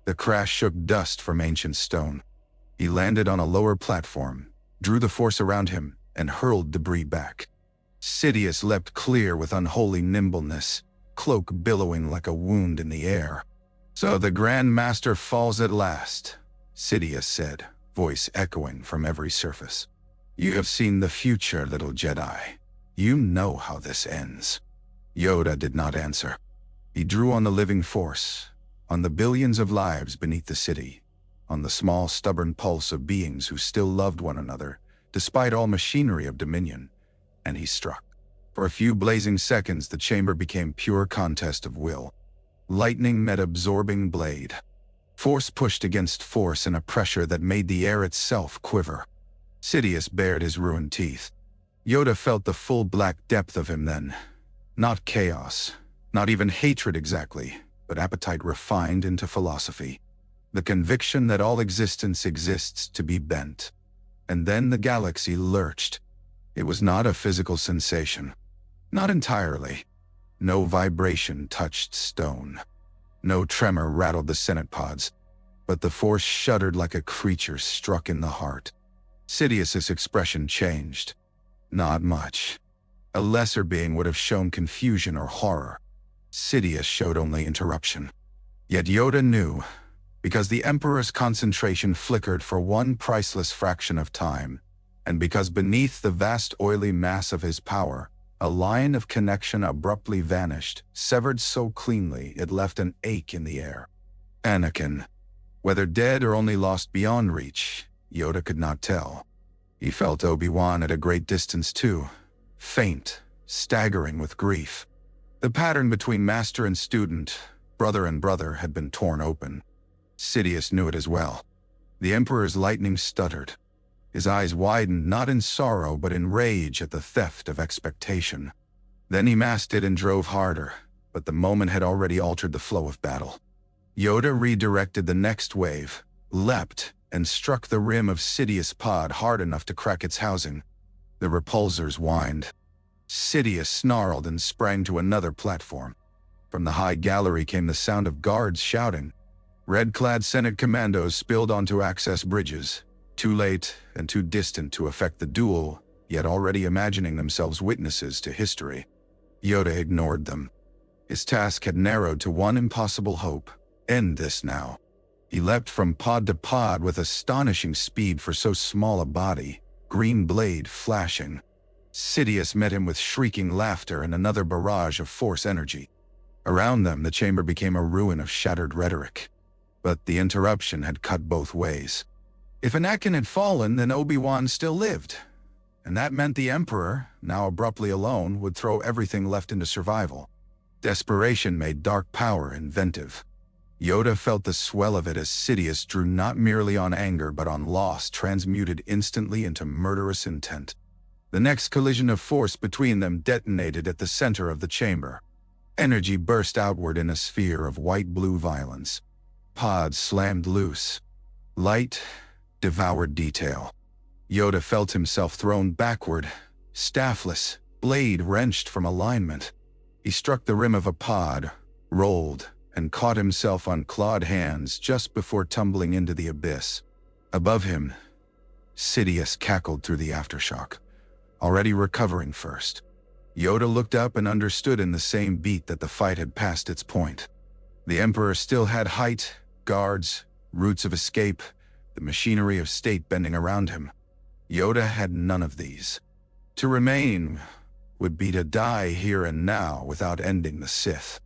Speaker 1: The crash shook dust from ancient stone. He landed on a lower platform, drew the force around him, and hurled debris back. Sidious leapt clear with unholy nimbleness, cloak billowing like a wound in the air. "So the Grand Master falls at last," Sidious said, voice echoing from every surface. "You have seen the future, little Jedi. You know how this ends." Yoda did not answer. He drew on the living force, on the billions of lives beneath the city, on the small, stubborn pulse of beings who still loved one another, despite all machinery of dominion, and he struck. For a few blazing seconds, the chamber became pure contest of will. Lightning met absorbing blade. Force pushed against force in a pressure that made the air itself quiver. Sidious bared his ruined teeth. Yoda felt the full black depth of him then. Not chaos, not even hatred exactly, but appetite refined into philosophy. The conviction that all existence exists to be bent. And then the galaxy lurched. It was not a physical sensation. Not entirely. No vibration touched stone. No tremor rattled the Senate pods. But the force shuddered like a creature struck in the heart. Sidious's expression changed. Not much. A lesser being would have shown confusion or horror. Sidious showed only interruption. Yet Yoda knew, because the Emperor's concentration flickered for one priceless fraction of time, and because beneath the vast oily mass of his power, a line of connection abruptly vanished, severed so cleanly it left an ache in the air. Anakin. Whether dead or only lost beyond reach, Yoda could not tell. He felt Obi-Wan at a great distance too, faint, staggering with grief. The pattern between master and student, brother and brother, had been torn open. Sidious knew it as well. The Emperor's lightning stuttered. His eyes widened not in sorrow but in rage at the theft of expectation. Then he masked it and drove harder, but the moment had already altered the flow of battle. Yoda redirected the next wave, leapt, and struck the rim of Sidious' pod hard enough to crack its housing. The repulsors whined. Sidious snarled and sprang to another platform. From the high gallery came the sound of guards shouting. Red-clad Senate commandos spilled onto access bridges, too late and too distant to affect the duel, yet already imagining themselves witnesses to history. Yoda ignored them. His task had narrowed to one impossible hope: end this now. He leapt from pod to pod with astonishing speed for so small a body, green blade flashing. Sidious met him with shrieking laughter and another barrage of force energy. Around them, the chamber became a ruin of shattered rhetoric. But the interruption had cut both ways. If Anakin had fallen, then Obi-Wan still lived. And that meant the Emperor, now abruptly alone, would throw everything left into survival. Desperation made dark power inventive. Yoda felt the swell of it as Sidious drew not merely on anger but on loss, transmuted instantly into murderous intent. The next collision of force between them detonated at the center of the chamber. Energy burst outward in a sphere of white-blue violence. Pods slammed loose. Light devoured detail. Yoda felt himself thrown backward, staffless, blade wrenched from alignment. He struck the rim of a pod, rolled, and caught himself on clawed hands just before tumbling into the abyss. Above him, Sidious cackled through the aftershock, already recovering first. Yoda looked up and understood in the same beat that the fight had passed its point. The Emperor still had height, guards, routes of escape, the machinery of state bending around him. Yoda had none of these. To remain would be to die here and now without ending the Sith.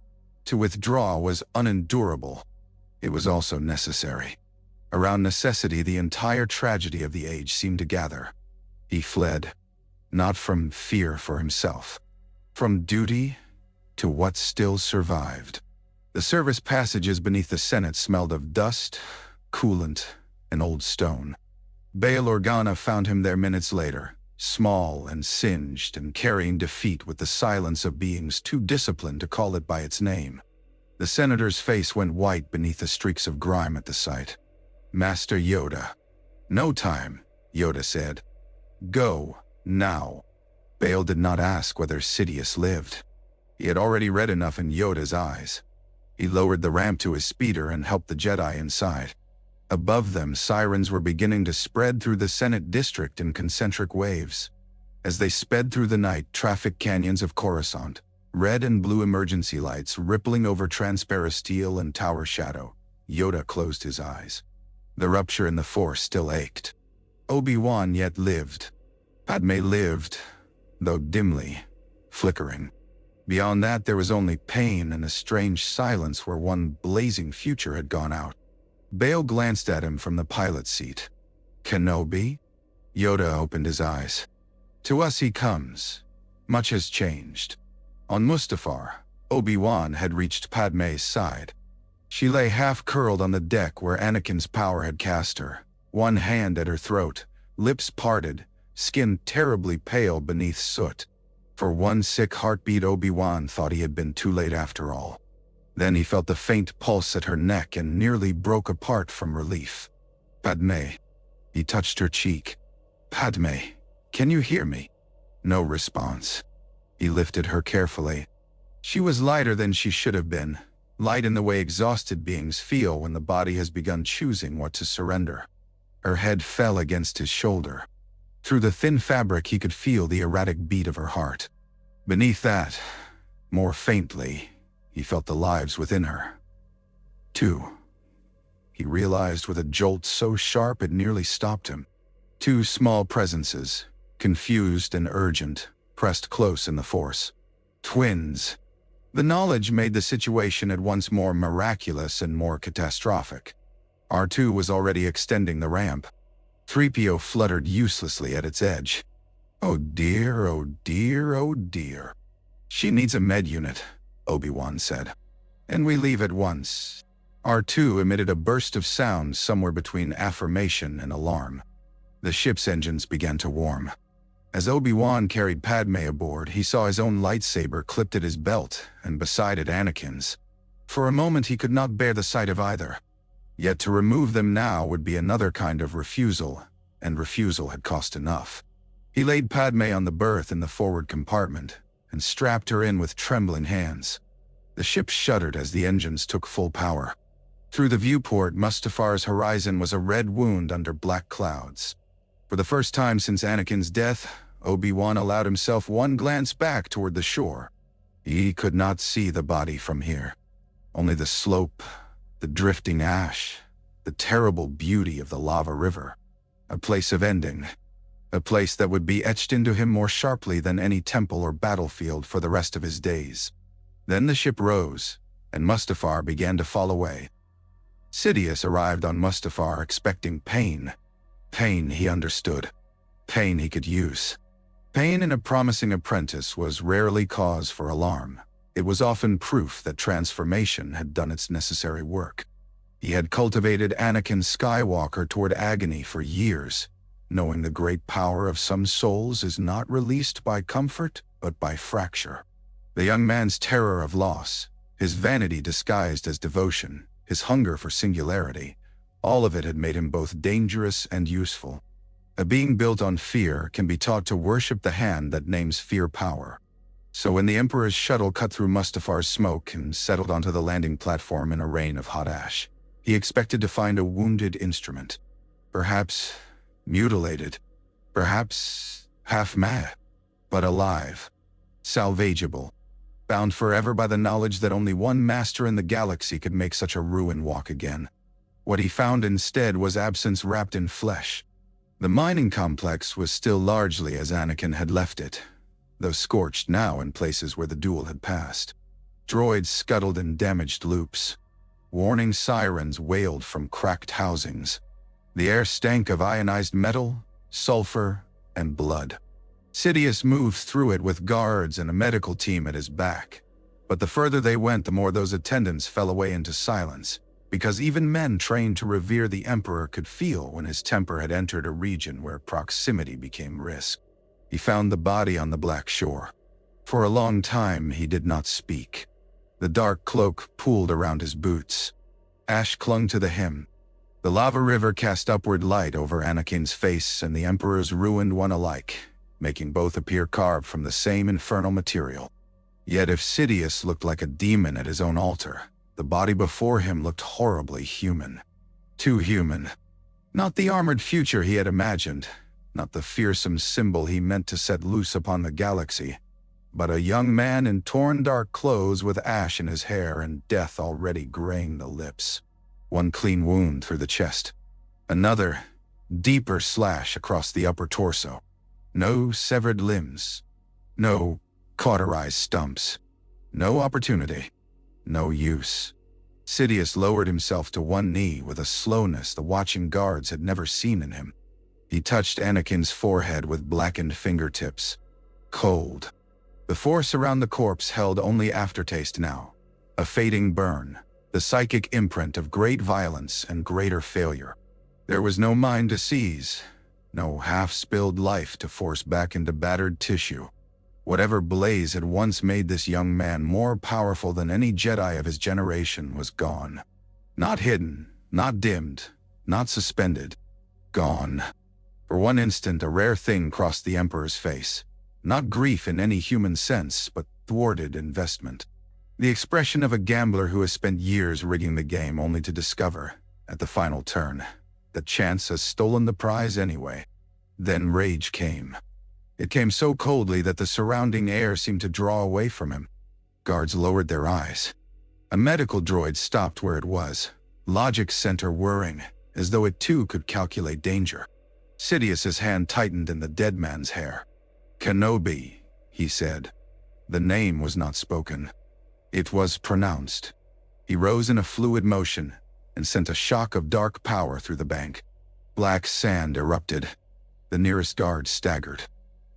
Speaker 1: To withdraw was unendurable. It was also necessary. Around necessity, the entire tragedy of the age seemed to gather. He fled, not from fear for himself, from duty to what still survived. The service passages beneath the Senate smelled of dust, coolant, and old stone. Bail Organa found him there minutes later, small and singed and carrying defeat with the silence of beings too disciplined to call it by its name. The senator's face went white beneath the streaks of grime at the sight. "Master Yoda." "No time," Yoda said. "Go, now." Bail did not ask whether Sidious lived. He had already read enough in Yoda's eyes. He lowered the ramp to his speeder and helped the Jedi inside. Above them, sirens were beginning to spread through the Senate district in concentric waves. As they sped through the night, traffic canyons of Coruscant, red and blue emergency lights rippling over transparent steel and tower shadow, Yoda closed his eyes. The rupture in the Force still ached. Obi-Wan yet lived. Padmé lived, though dimly, flickering. Beyond that, there was only pain and a strange silence where one blazing future had gone out. Bail glanced at him from the pilot's seat. Kenobi? Yoda opened his eyes. To us he comes. Much has changed. On Mustafar, Obi-Wan had reached Padmé's side. She lay half-curled on the deck where Anakin's power had cast her, one hand at her throat, lips parted, skin terribly pale beneath soot. For one sick heartbeat, Obi-Wan thought he had been too late after all. Then he felt the faint pulse at her neck and nearly broke apart from relief. Padmé. He touched her cheek. Padmé, can you hear me? No response. He lifted her carefully. She was lighter than she should have been, light in the way exhausted beings feel when the body has begun choosing what to surrender. Her head fell against his shoulder. Through the thin fabric he could feel the erratic beat of her heart. Beneath that, more faintly, he felt the lives within her. Two. He realized with a jolt so sharp it nearly stopped him. Two small presences, confused and urgent, pressed close in the Force. Twins. The knowledge made the situation at once more miraculous and more catastrophic. R2 was already extending the ramp. 3PO fluttered uselessly at its edge. Oh dear, oh dear, oh dear. She needs a med unit, Obi-Wan said. And we leave at once. R2 emitted a burst of sound somewhere between affirmation and alarm. The ship's engines began to warm. As Obi-Wan carried Padmé aboard, he saw his own lightsaber clipped at his belt and beside it Anakin's. For a moment he could not bear the sight of either. Yet to remove them now would be another kind of refusal, and refusal had cost enough. He laid Padmé on the berth in the forward compartment and strapped her in with trembling hands. The ship shuddered as the engines took full power. Through the viewport, Mustafar's horizon was a red wound under black clouds. For the first time since Anakin's death, Obi-Wan allowed himself one glance back toward the shore. He could not see the body from here. Only the slope, the drifting ash, the terrible beauty of the lava river. A place of ending. A place that would be etched into him more sharply than any temple or battlefield for the rest of his days. Then the ship rose, and Mustafar began to fall away. Sidious arrived on Mustafar expecting pain. Pain he understood. Pain he could use. Pain in a promising apprentice was rarely cause for alarm. It was often proof that transformation had done its necessary work. He had cultivated Anakin Skywalker toward agony for years, knowing the great power of some souls is not released by comfort, but by fracture. The young man's terror of loss, his vanity disguised as devotion, his hunger for singularity, all of it had made him both dangerous and useful. A being built on fear can be taught to worship the hand that names fear power. So when the Emperor's shuttle cut through Mustafar's smoke and settled onto the landing platform in a rain of hot ash, he expected to find a wounded instrument. Perhaps mutilated, perhaps half-mad, but alive, salvageable, bound forever by the knowledge that only one master in the galaxy could make such a ruin walk again. What he found instead was absence wrapped in flesh. The mining complex was still largely as Anakin had left it, though scorched now in places where the duel had passed. Droids scuttled in damaged loops. Warning sirens wailed from cracked housings. The air stank of ionized metal, sulfur, and blood. Sidious moved through it with guards and a medical team at his back. But the further they went, the more those attendants fell away into silence, because even men trained to revere the Emperor could feel when his temper had entered a region where proximity became risk. He found the body on the black shore. For a long time he did not speak. The dark cloak pooled around his boots. Ash clung to the hem. The lava river cast upward light over Anakin's face and the Emperor's ruined one alike, making both appear carved from the same infernal material. Yet if Sidious looked like a demon at his own altar, the body before him looked horribly human. Too human. Not the armored future he had imagined, not the fearsome symbol he meant to set loose upon the galaxy, but a young man in torn dark clothes with ash in his hair and death already graying the lips. One clean wound through the chest. Another, deeper slash across the upper torso. No severed limbs. No cauterized stumps. No opportunity. No use. Sidious lowered himself to one knee with a slowness the watching guards had never seen in him. He touched Anakin's forehead with blackened fingertips. Cold. The force around the corpse held only aftertaste now. A fading burn, the psychic imprint of great violence and greater failure. There was no mind to seize, no half-spilled life to force back into battered tissue. Whatever blaze had once made this young man more powerful than any Jedi of his generation was gone. Not hidden, not dimmed, not suspended. Gone. For one instant, a rare thing crossed the Emperor's face. Not grief in any human sense, but thwarted investment. The expression of a gambler who has spent years rigging the game only to discover, at the final turn, that chance has stolen the prize anyway. Then rage came. It came so coldly that the surrounding air seemed to draw away from him. Guards lowered their eyes. A medical droid stopped where it was, logic center whirring, as though it too could calculate danger. Sidious's hand tightened in the dead man's hair. "Kenobi," he said. The name was not spoken. It was pronounced. He rose in a fluid motion and sent a shock of dark power through the bank. Black sand erupted. The nearest guard staggered.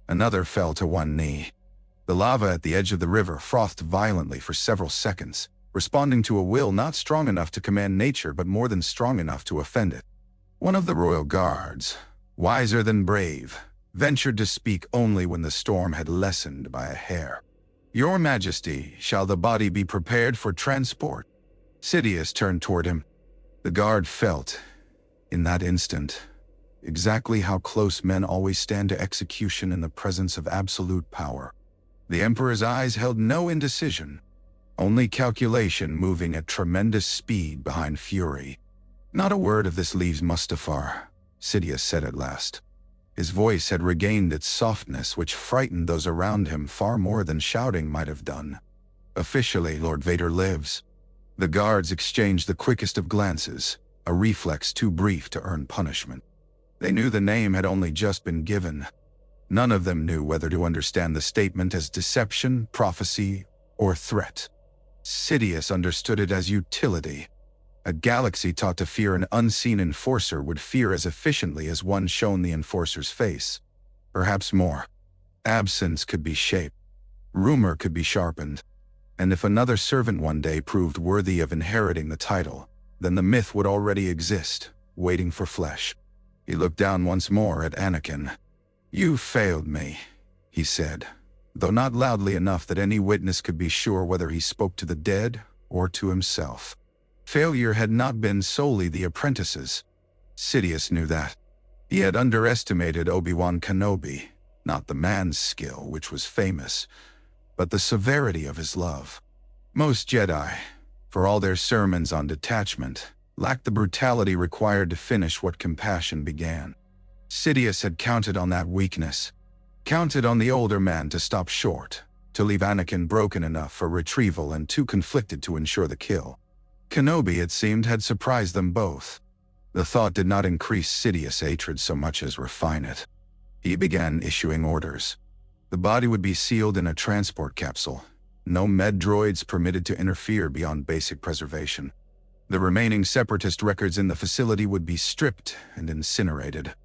Speaker 1: Another fell to one knee. The lava at the edge of the river frothed violently for several seconds, responding to a will not strong enough to command nature but more than strong enough to offend it. One of the royal guards, wiser than brave, ventured to speak only when the storm had lessened by a hair. "Your Majesty, shall the body be prepared for transport?" Sidious turned toward him. The guard felt, in that instant, exactly how close men always stand to execution in the presence of absolute power. The Emperor's eyes held no indecision, only calculation moving at tremendous speed behind fury. "Not a word of this leaves Mustafar," Sidious said at last. His voice had regained its softness, which frightened those around him far more than shouting might have done. "Officially, Lord Vader lives." The guards exchanged the quickest of glances, a reflex too brief to earn punishment. They knew the name had only just been given. None of them knew whether to understand the statement as deception, prophecy, or threat. Sidious understood it as utility. A galaxy taught to fear an unseen enforcer would fear as efficiently as one shown the enforcer's face. Perhaps more. Absence could be shaped. Rumor could be sharpened. And if another servant one day proved worthy of inheriting the title, then the myth would already exist, waiting for flesh. He looked down once more at Anakin. "You failed me," he said, though not loudly enough that any witness could be sure whether he spoke to the dead or to himself. Failure had not been solely the apprentice's. Sidious knew that. He had underestimated Obi-Wan Kenobi, not the man's skill, which was famous, but the severity of his love. Most Jedi, for all their sermons on detachment, lacked the brutality required to finish what compassion began. Sidious had counted on that weakness, counted on the older man to stop short, to leave Anakin broken enough for retrieval and too conflicted to ensure the kill. Kenobi, it seemed, had surprised them both. The thought did not increase Sidious' hatred so much as refine it. He began issuing orders. The body would be sealed in a transport capsule. No med droids permitted to interfere beyond basic preservation. The remaining Separatist records in the facility would be stripped and incinerated.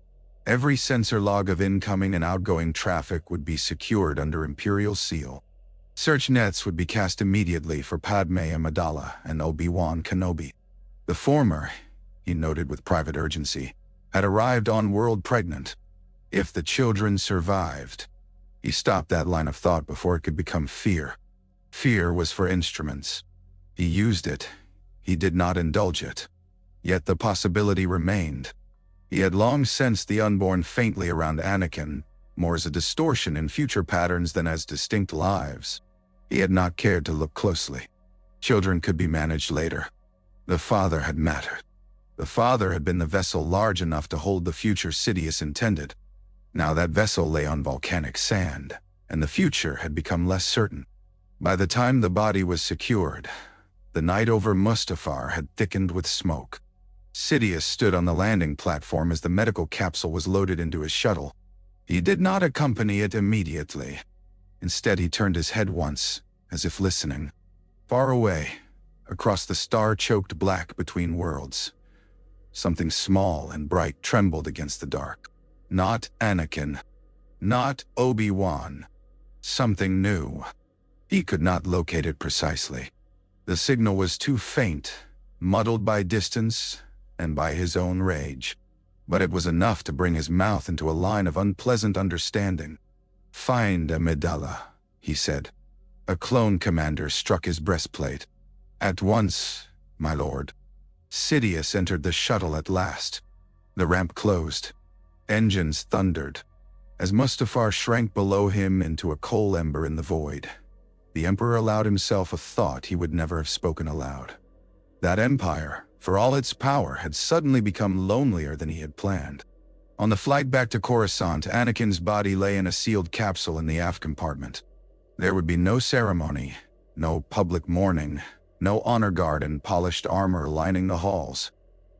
Speaker 1: Every sensor log of incoming and outgoing traffic would be secured under Imperial seal. Search nets would be cast immediately for Padmé Amidala and Obi-Wan Kenobi. The former, he noted with private urgency, had arrived on-world pregnant. If the children survived. He stopped that line of thought before it could become fear. Fear was for instruments. He used it. He did not indulge it. Yet the possibility remained. He had long sensed the unborn faintly around Anakin, more as a distortion in future patterns than as distinct lives. He had not cared to look closely. Children could be managed later. The father had mattered. The father had been the vessel large enough to hold the future Sidious intended. Now that vessel lay on volcanic sand, and the future had become less certain. By the time the body was secured, the night over Mustafar had thickened with smoke. Sidious stood on the landing platform as the medical capsule was loaded into his shuttle. He did not accompany it immediately. Instead, he turned his head once, as if listening. Far away, across the star-choked black between worlds, something small and bright trembled against the dark. Not Anakin. Not Obi-Wan. Something new. He could not locate it precisely. The signal was too faint, muddled by distance and by his own rage. But it was enough to bring his mouth into a line of unpleasant understanding. "Find Amidala," he said. A clone commander struck his breastplate. "At once, my lord." Sidious entered the shuttle at last. The ramp closed. Engines thundered. As Mustafar shrank below him into a coal ember in the void, the Emperor allowed himself a thought he would never have spoken aloud. That empire, for all its power, had suddenly become lonelier than he had planned. On the flight back to Coruscant, Anakin's body lay in a sealed capsule in the aft compartment. There would be no ceremony, no public mourning, no honor guard and polished armor lining the halls.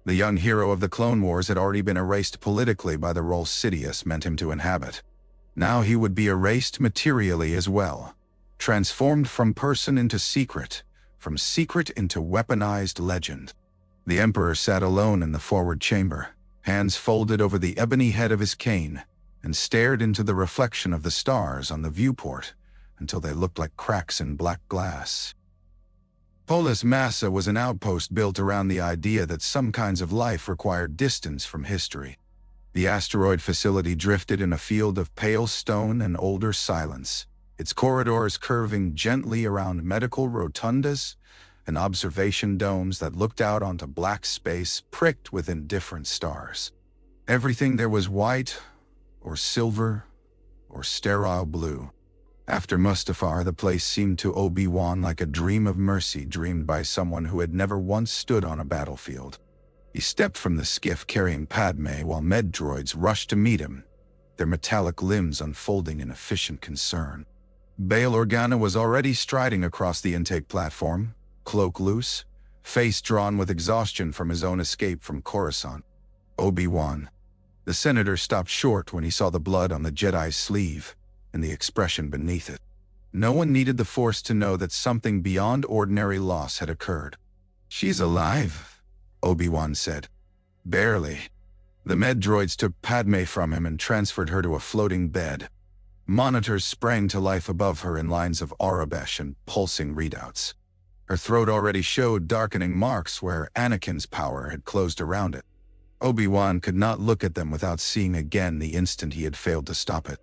Speaker 1: The young hero of the Clone Wars had already been erased politically by the role Sidious meant him to inhabit. Now he would be erased materially as well, transformed from person into secret, from secret into weaponized legend. The Emperor sat alone in the forward chamber, hands folded over the ebony head of his cane, and stared into the reflection of the stars on the viewport until they looked like cracks in black glass. Polis Massa was an outpost built around the idea that some kinds of life required distance from history. The asteroid facility drifted in a field of pale stone and older silence, its corridors curving gently around medical rotundas and observation domes that looked out onto black space pricked with indifferent stars. Everything there was white, or silver, or sterile blue. After Mustafar, the place seemed to Obi-Wan like a dream of mercy dreamed by someone who had never once stood on a battlefield. He stepped from the skiff carrying Padmé while med droids rushed to meet him, their metallic limbs unfolding in efficient concern. Bail Organa was already striding across the intake platform, cloak loose, face drawn with exhaustion from his own escape from Coruscant. Obi-Wan. The senator stopped short when he saw the blood on the Jedi's sleeve and the expression beneath it. No one needed the Force to know that something beyond ordinary loss had occurred. "She's alive," Obi-Wan said. "Barely." The med droids took Padmé from him and transferred her to a floating bed. Monitors sprang to life above her in lines of Aurebesh and pulsing readouts. Her throat already showed darkening marks where Anakin's power had closed around it. Obi-Wan could not look at them without seeing again the instant he had failed to stop it.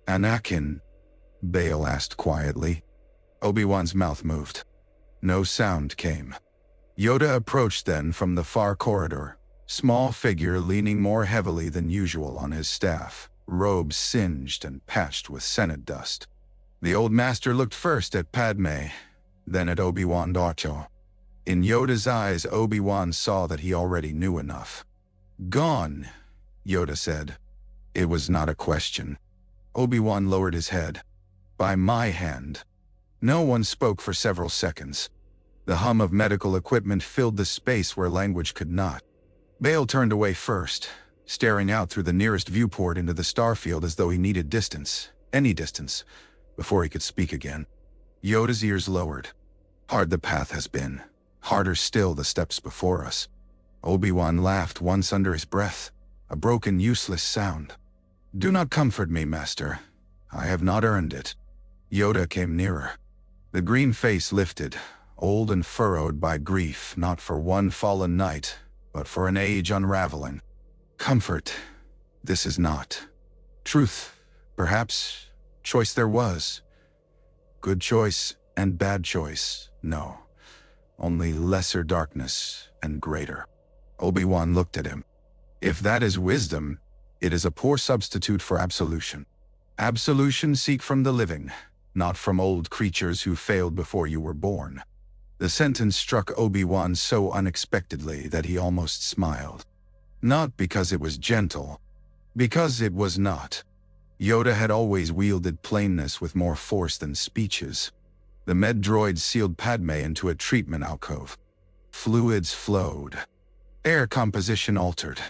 Speaker 1: "Anakin?" Bail asked quietly. Obi-Wan's mouth moved. No sound came. Yoda approached then from the far corridor, small figure leaning more heavily than usual on his staff, robes singed and patched with Senate dust. The old master looked first at Padmé, then at Obi-Wan Darcho. In Yoda's eyes, Obi-Wan saw that he already knew enough. "Gone," Yoda said. It was not a question. Obi-Wan lowered his head. "By my hand." No one spoke for several seconds. The hum of medical equipment filled the space where language could not. Bail turned away first, staring out through the nearest viewport into the starfield as though he needed distance, any distance, before he could speak again. Yoda's ears lowered. "Hard the path has been. Harder still the steps before us." Obi-Wan laughed once under his breath, a broken, useless sound. "Do not comfort me, Master. I have not earned it." Yoda came nearer. The green face lifted, old and furrowed by grief, not for one fallen night, but for an age unraveling. "Comfort, this is not. Truth, perhaps. Choice there was. Good choice and bad choice, no. Only lesser darkness and greater." Obi-Wan looked at him. "If that is wisdom, it is a poor substitute for absolution. Absolution seek from the living, not from old creatures who failed before you were born." The sentence struck Obi-Wan so unexpectedly that he almost smiled. Not because it was gentle, because it was not. Yoda had always wielded plainness with more force than speeches. The med droid sealed Padmé into a treatment alcove. Fluids flowed. Air composition altered.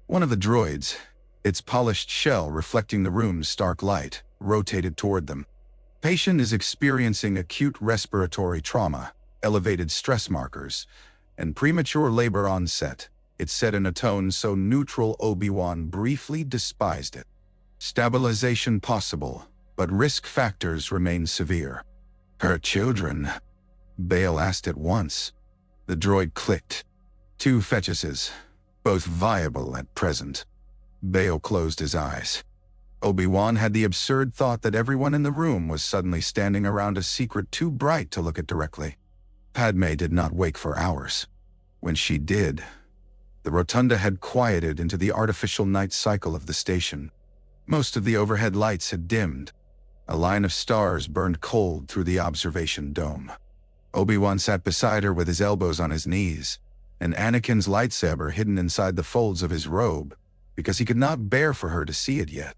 Speaker 1: One of the droids, its polished shell reflecting the room's stark light, rotated toward them. Patient is experiencing acute respiratory trauma, elevated stress markers, and premature labor onset. It said in a tone so neutral Obi-Wan briefly despised it. Stabilization possible, but risk factors remain severe. Her children? Bail asked at once. The droid clicked. 2 fetuses, both viable at present. Bail closed his eyes. Obi-Wan had the absurd thought that everyone in the room was suddenly standing around a secret too bright to look at directly. Padmé did not wake for hours. When she did, the rotunda had quieted into the artificial night cycle of the station. Most of the overhead lights had dimmed. A line of stars burned cold through the observation dome. Obi-Wan sat beside her with his elbows on his knees, and Anakin's lightsaber hidden inside the folds of his robe, because he could not bear for her to see it yet.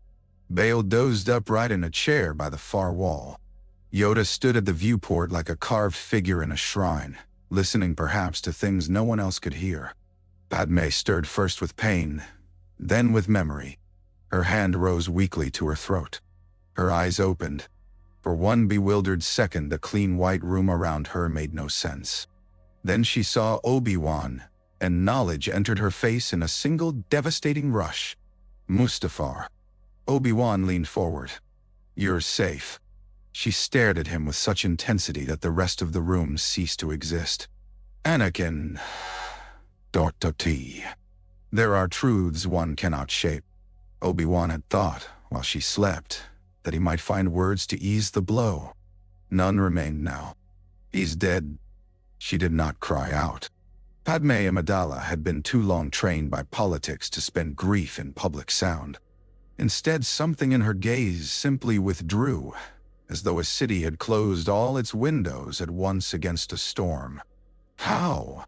Speaker 1: Bail dozed upright in a chair by the far wall. Yoda stood at the viewport like a carved figure in a shrine, listening perhaps to things no one else could hear. Padmé stirred first with pain, then with memory. Her hand rose weakly to her throat. Her eyes opened. For one bewildered second, the clean white room around her made no sense. Then she saw Obi-Wan, and knowledge entered her face in a single devastating rush. Mustafar. Obi-Wan leaned forward. "You're safe." She stared at him with such intensity that the rest of the room ceased to exist. Anakin. Dortoti. There are truths one cannot shape. Obi-Wan had thought, while she slept, that he might find words to ease the blow. None remained now. "He's dead." She did not cry out. Padmé Amidala had been too long trained by politics to spend grief in public sound. Instead, something in her gaze simply withdrew, as though a city had closed all its windows at once against a storm. How?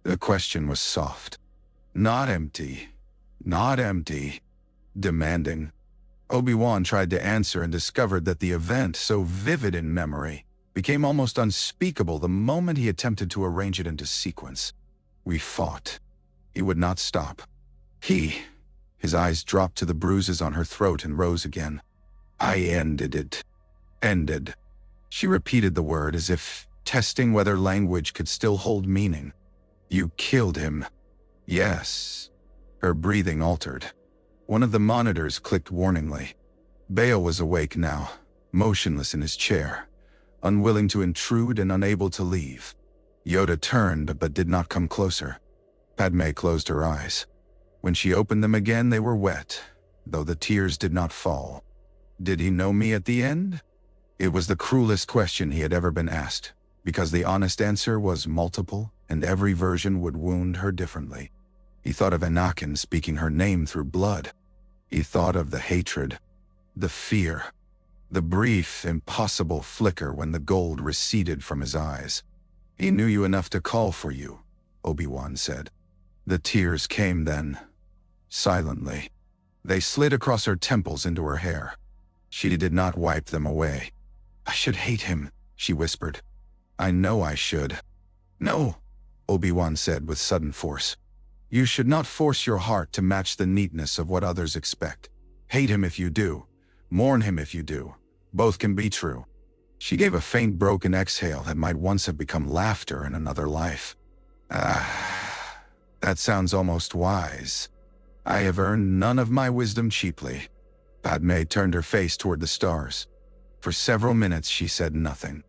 Speaker 1: The question was soft. Not empty. Not empty. Demanding. Obi-Wan tried to answer and discovered that the event, so vivid in memory, became almost unspeakable the moment he attempted to arrange it into sequence. We fought. He would not stop. His eyes dropped to the bruises on her throat and rose again. I ended it. Ended. She repeated the word as if testing whether language could still hold meaning. You killed him. Yes. Her breathing altered. One of the monitors clicked warningly. Bail was awake now, motionless in his chair, unwilling to intrude and unable to leave. Yoda turned but did not come closer. Padmé closed her eyes. When she opened them again, they were wet, though the tears did not fall. Did he know me at the end? It was the cruelest question he had ever been asked, because the honest answer was multiple, and every version would wound her differently. He thought of Anakin speaking her name through blood. He thought of the hatred, the fear, the brief, impossible flicker when the gold receded from his eyes. He knew you enough to call for you, Obi-Wan said. The tears came then, silently. They slid across her temples into her hair. She did not wipe them away. I should hate him, she whispered. I know I should. No, Obi-Wan said with sudden force. You should not force your heart to match the neatness of what others expect. Hate him if you do. Mourn him if you do. Both can be true. She gave a faint broken exhale that might once have become laughter in another life. That sounds almost wise. I have earned none of my wisdom cheaply. Padmé turned her face toward the stars. For several minutes she said nothing.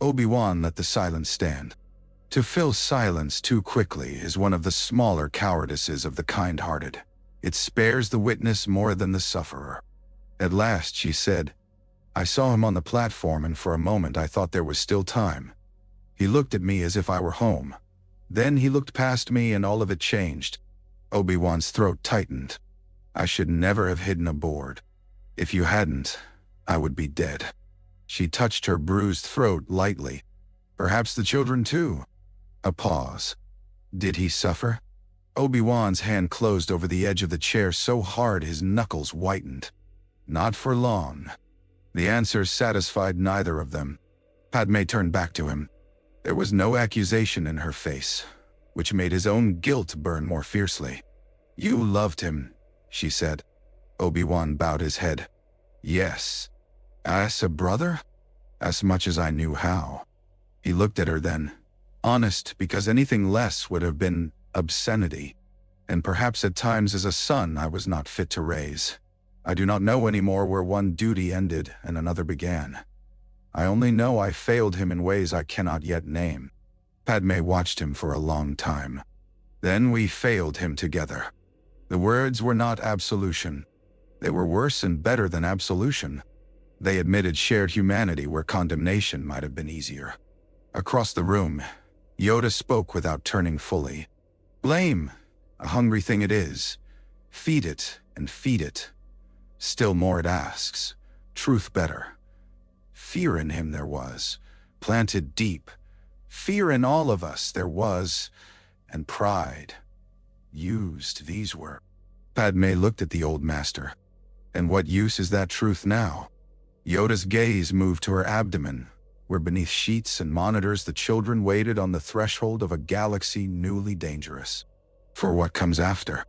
Speaker 1: Obi-Wan let the silence stand. To fill silence too quickly is one of the smaller cowardices of the kind-hearted. It spares the witness more than the sufferer. At last she said, I saw him on the platform and for a moment I thought there was still time. He looked at me as if I were home. Then he looked past me and all of it changed. Obi-Wan's throat tightened. I should never have hidden aboard. If you hadn't, I would be dead. She touched her bruised throat lightly. Perhaps the children too. A pause. Did he suffer? Obi-Wan's hand closed over the edge of the chair so hard his knuckles whitened. Not for long. The answer satisfied neither of them. Padmé turned back to him. There was no accusation in her face. which made his own guilt burn more fiercely. "You loved him," she said. Obi-Wan bowed his head. "Yes. As a brother? As much as I knew how." He looked at her then, honest because anything less would have been obscenity. "And perhaps at times as a son I was not fit to raise. I do not know anymore where one duty ended and another began. I only know I failed him in ways I cannot yet name." Padmé watched him for a long time. "Then we failed him together." The words were not absolution. They were worse and better than absolution. They admitted shared humanity where condemnation might have been easier. Across the room, Yoda spoke without turning fully. "Blame, a hungry thing it is. Feed it and feed it. Still more it asks. Truth better. Fear in him there was, planted deep. Fear in all of us there was, and pride. Used these were." Padmé looked at the old master. "And what use is that truth now?" Yoda's gaze moved to her abdomen, where beneath sheets and monitors the children waited on the threshold of a galaxy newly dangerous. "For what comes after?"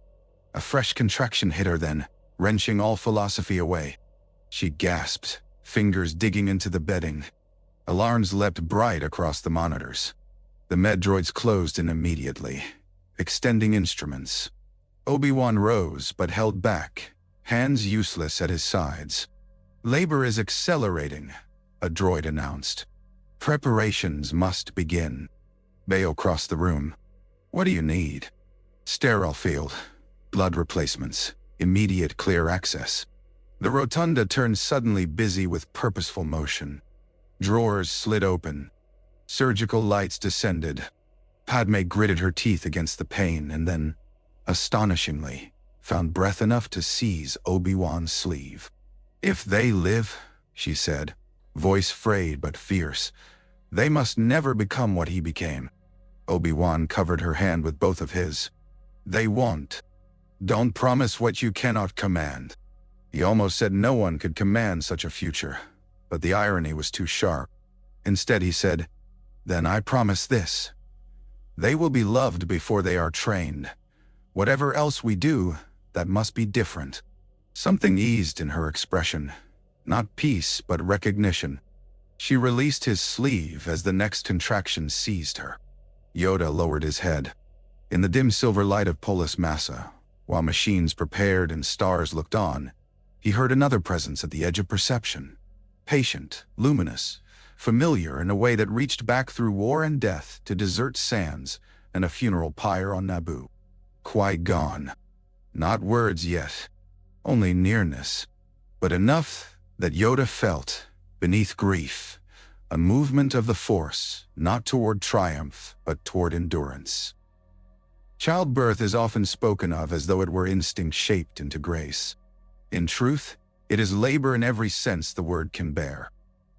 Speaker 1: A fresh contraction hit her then, wrenching all philosophy away. She gasped, fingers digging into the bedding. Alarms leapt bright across the monitors. The med-droids closed in immediately, extending instruments. Obi-Wan rose but held back, hands useless at his sides. "Labor is accelerating," a droid announced. "Preparations must begin." Bail crossed the room. "What do you need?" "Sterile field, blood replacements, immediate clear access." The rotunda turned suddenly busy with purposeful motion. Drawers slid open. Surgical lights descended. Padmé gritted her teeth against the pain and then, astonishingly, found breath enough to seize Obi-Wan's sleeve. "If they live," she said, voice frayed but fierce, "they must never become what he became." Obi-Wan covered her hand with both of his. "They won't. Don't promise what you cannot command." He almost said no one could command such a future, but the irony was too sharp. Instead he said, "Then I promise this. They will be loved before they are trained. Whatever else we do, that must be different." Something eased in her expression. Not peace, but recognition. She released his sleeve as the next contraction seized her. Yoda lowered his head. In the dim silver light of Polis Massa, while machines prepared and stars looked on, he heard another presence at the edge of perception. Patient, luminous, familiar in a way that reached back through war and death to desert sands and a funeral pyre on Naboo. Qui-Gon. Not words yet, only nearness, but enough that Yoda felt, beneath grief, a movement of the Force, not toward triumph, but toward endurance. Childbirth is often spoken of as though it were instinct shaped into grace. In truth, it is labor in every sense the word can bear.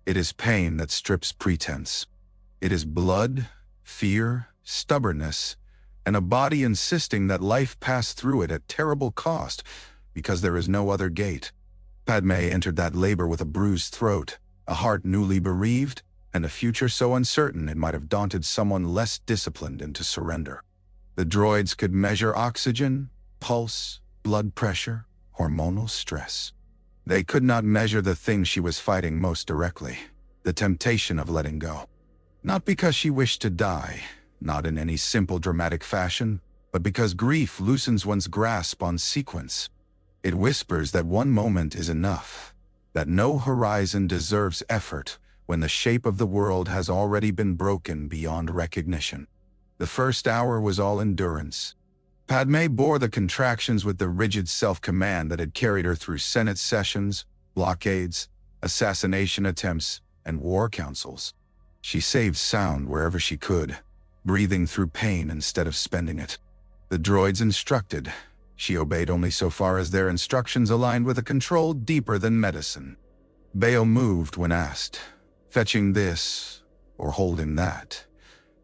Speaker 1: It is pain that strips pretense. It is blood, fear, stubbornness, and a body insisting that life pass through it at terrible cost because there is no other gate. Padmé entered that labor with a bruised throat, a heart newly bereaved, and a future so uncertain it might have daunted someone less disciplined into surrender. The droids could measure oxygen, pulse, blood pressure, hormonal stress. They could not measure the thing she was fighting most directly, the temptation of letting go. Not because she wished to die, not in any simple dramatic fashion, but because grief loosens one's grasp on sequence. It whispers that one moment is enough, that no horizon deserves effort when the shape of the world has already been broken beyond recognition. The first hour was all endurance. Padmé bore the contractions with the rigid self-command that had carried her through Senate sessions, blockades, assassination attempts, and war councils. She saved sound wherever she could, breathing through pain instead of spending it. The droids instructed. She obeyed only so far as their instructions aligned with a control deeper than medicine. Bail moved when asked, "Fetching this, or holding that?"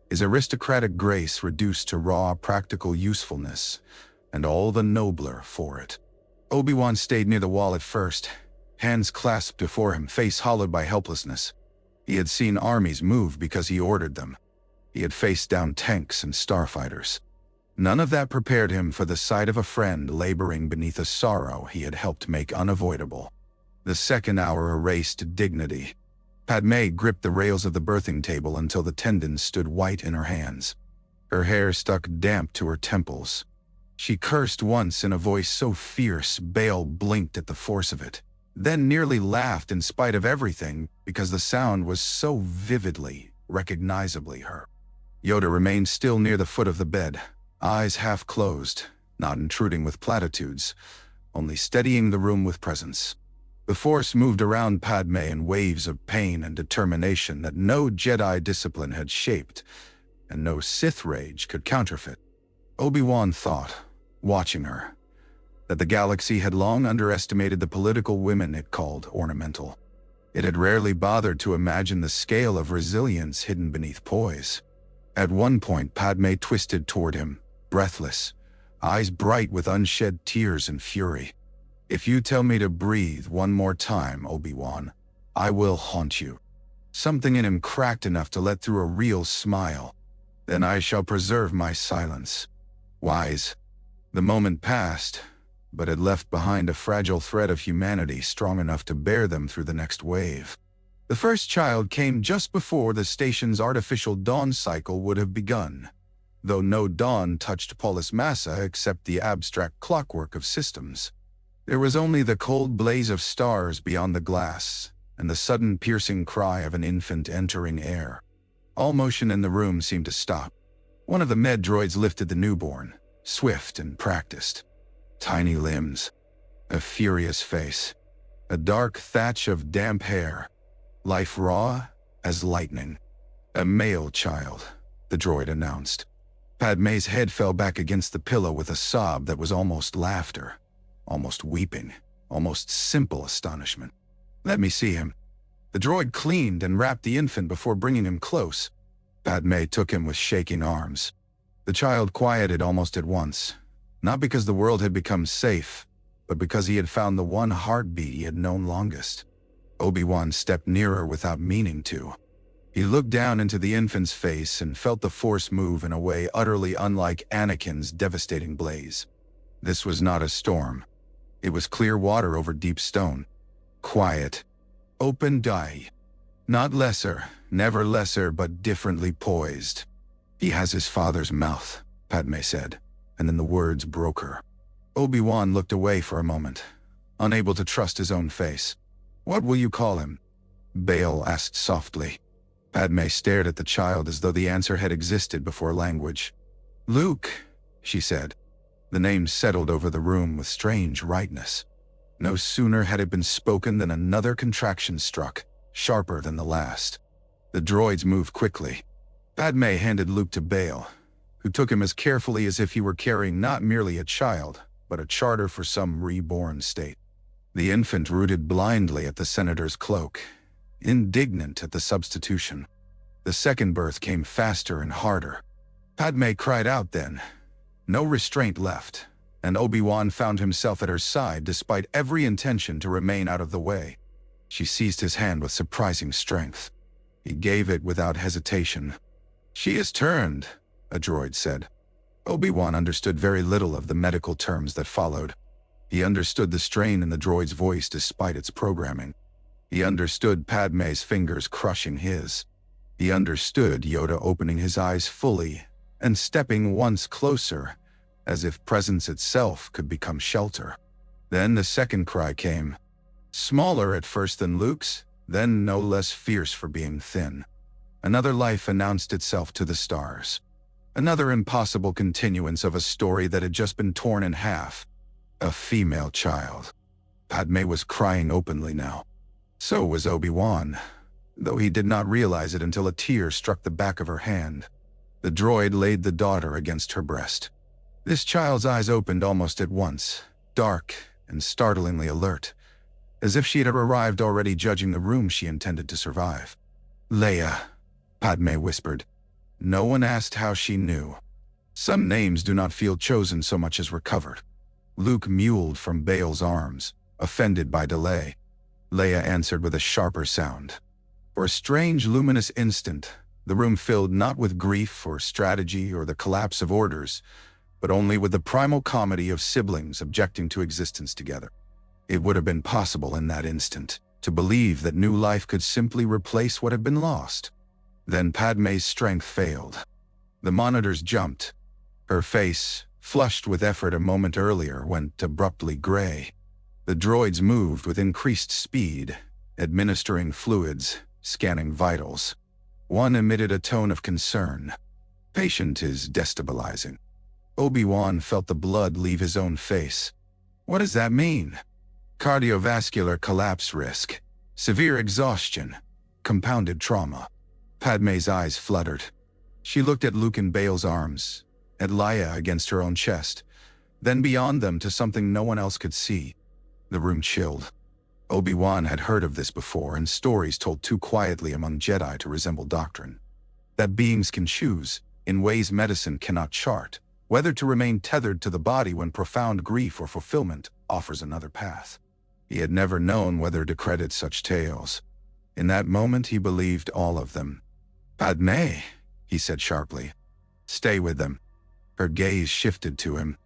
Speaker 1: Is aristocratic grace reduced to raw practical usefulness, and all the nobler for it. Obi-Wan stayed near the wall at first, hands clasped before him, face hollowed by helplessness. He had seen armies move because he ordered them. He had faced down tanks and starfighters. None of that prepared him for the sight of a friend laboring beneath a sorrow he had helped make unavoidable. The second hour erased dignity. Padmé gripped the rails of the birthing table until the tendons stood white in her hands. Her hair stuck damp to her temples. She cursed once in a voice so fierce Bail blinked at the force of it, then nearly laughed in spite of everything because the sound was so vividly, recognizably her. Yoda remained still near the foot of the bed, eyes half closed, not intruding with platitudes, only steadying the room with presence. The Force moved around Padmé in waves of pain and determination that no Jedi discipline had shaped, and no Sith rage could counterfeit. Obi-Wan thought, watching her, that the galaxy had long underestimated the political women it called ornamental. It had rarely bothered to imagine the scale of resilience hidden beneath poise. At one point, Padmé twisted toward him, breathless, eyes bright with unshed tears and fury. "If you tell me to breathe one more time, Obi-Wan, I will haunt you." Something in him cracked enough to let through a real smile. "Then I shall preserve my silence." Wise. The moment passed, but it left behind a fragile thread of humanity strong enough to bear them through the next wave. The first child came just before the station's artificial dawn cycle would have begun, though no dawn touched Polis Massa except the abstract clockwork of systems. There was only the cold blaze of stars beyond the glass, and the sudden piercing cry of an infant entering air. All motion in the room seemed to stop. One of the med droids lifted the newborn, swift and practiced. Tiny limbs, a furious face, a dark thatch of damp hair, life raw as lightning. "A male child," the droid announced. Padmé's head fell back against the pillow with a sob that was almost laughter, almost weeping, almost simple astonishment. "Let me see him." The droid cleaned and wrapped the infant before bringing him close. Padmé took him with shaking arms. The child quieted almost at once, not because the world had become safe, but because he had found the one heartbeat he had known longest. Obi-Wan stepped nearer without meaning to. He looked down into the infant's face and felt the Force move in a way utterly unlike Anakin's devastating blaze. This was not a storm. It was clear water over deep stone. Quiet. Open eye. Not lesser, never lesser, but differently poised. "He has his father's mouth," Padmé said, and then the words broke her. Obi-Wan looked away for a moment, unable to trust his own face. "What will you call him?" Bail asked softly. Padmé stared at the child as though the answer had existed before language. "Luke," she said. The name settled over the room with strange rightness. No sooner had it been spoken than another contraction struck, sharper than the last. The droids moved quickly. Padmé handed Luke to Bail, who took him as carefully as if he were carrying not merely a child, but a charter for some reborn state. The infant rooted blindly at the senator's cloak, indignant at the substitution. The second birth came faster and harder. Padmé cried out then. No restraint left, and Obi-Wan found himself at her side despite every intention to remain out of the way. She seized his hand with surprising strength. He gave it without hesitation. "She is turned," a droid said. Obi-Wan understood very little of the medical terms that followed. He understood the strain in the droid's voice despite its programming. He understood Padmé's fingers crushing his. He understood Yoda opening his eyes fully and stepping once closer, as if presence itself could become shelter. Then the second cry came. Smaller at first than Luke's, then no less fierce for being thin. Another life announced itself to the stars. Another impossible continuance of a story that had just been torn in half. A female child. Padmé was crying openly now. So was Obi-Wan, though he did not realize it until a tear struck the back of her hand. The droid laid the daughter against her breast. This child's eyes opened almost at once, dark and startlingly alert, as if she had arrived already judging the room she intended to survive. "Leia," Padmé whispered. No one asked how she knew. Some names do not feel chosen so much as recovered. Luke mewled from Bail's arms, offended by delay. Leia answered with a sharper sound. For a strange luminous instant, The room filled not with grief or strategy or the collapse of orders, but only with the primal comedy of siblings objecting to existence together. It would have been possible in that instant to believe that new life could simply replace what had been lost. Then Padmé's strength failed. The monitors jumped. Her face, flushed with effort a moment earlier, went abruptly gray. The droids moved with increased speed, administering fluids, scanning vitals. One emitted a tone of concern. "Patient is destabilizing." Obi-Wan felt the blood leave his own face. "What does that mean?" "Cardiovascular collapse risk. Severe exhaustion. Compounded trauma." Padmé's eyes fluttered. She looked at Luke and Bail's arms, at Leia against her own chest, then beyond them to something no one else could see. The room chilled. Obi-Wan had heard of this before, and stories told too quietly among Jedi to resemble doctrine. That beings can choose, in ways medicine cannot chart, whether to remain tethered to the body when profound grief or fulfillment offers another path. He had never known whether to credit such tales. In that moment he believed all of them. "Padmé," he said sharply. "Stay with them." Her gaze shifted to him.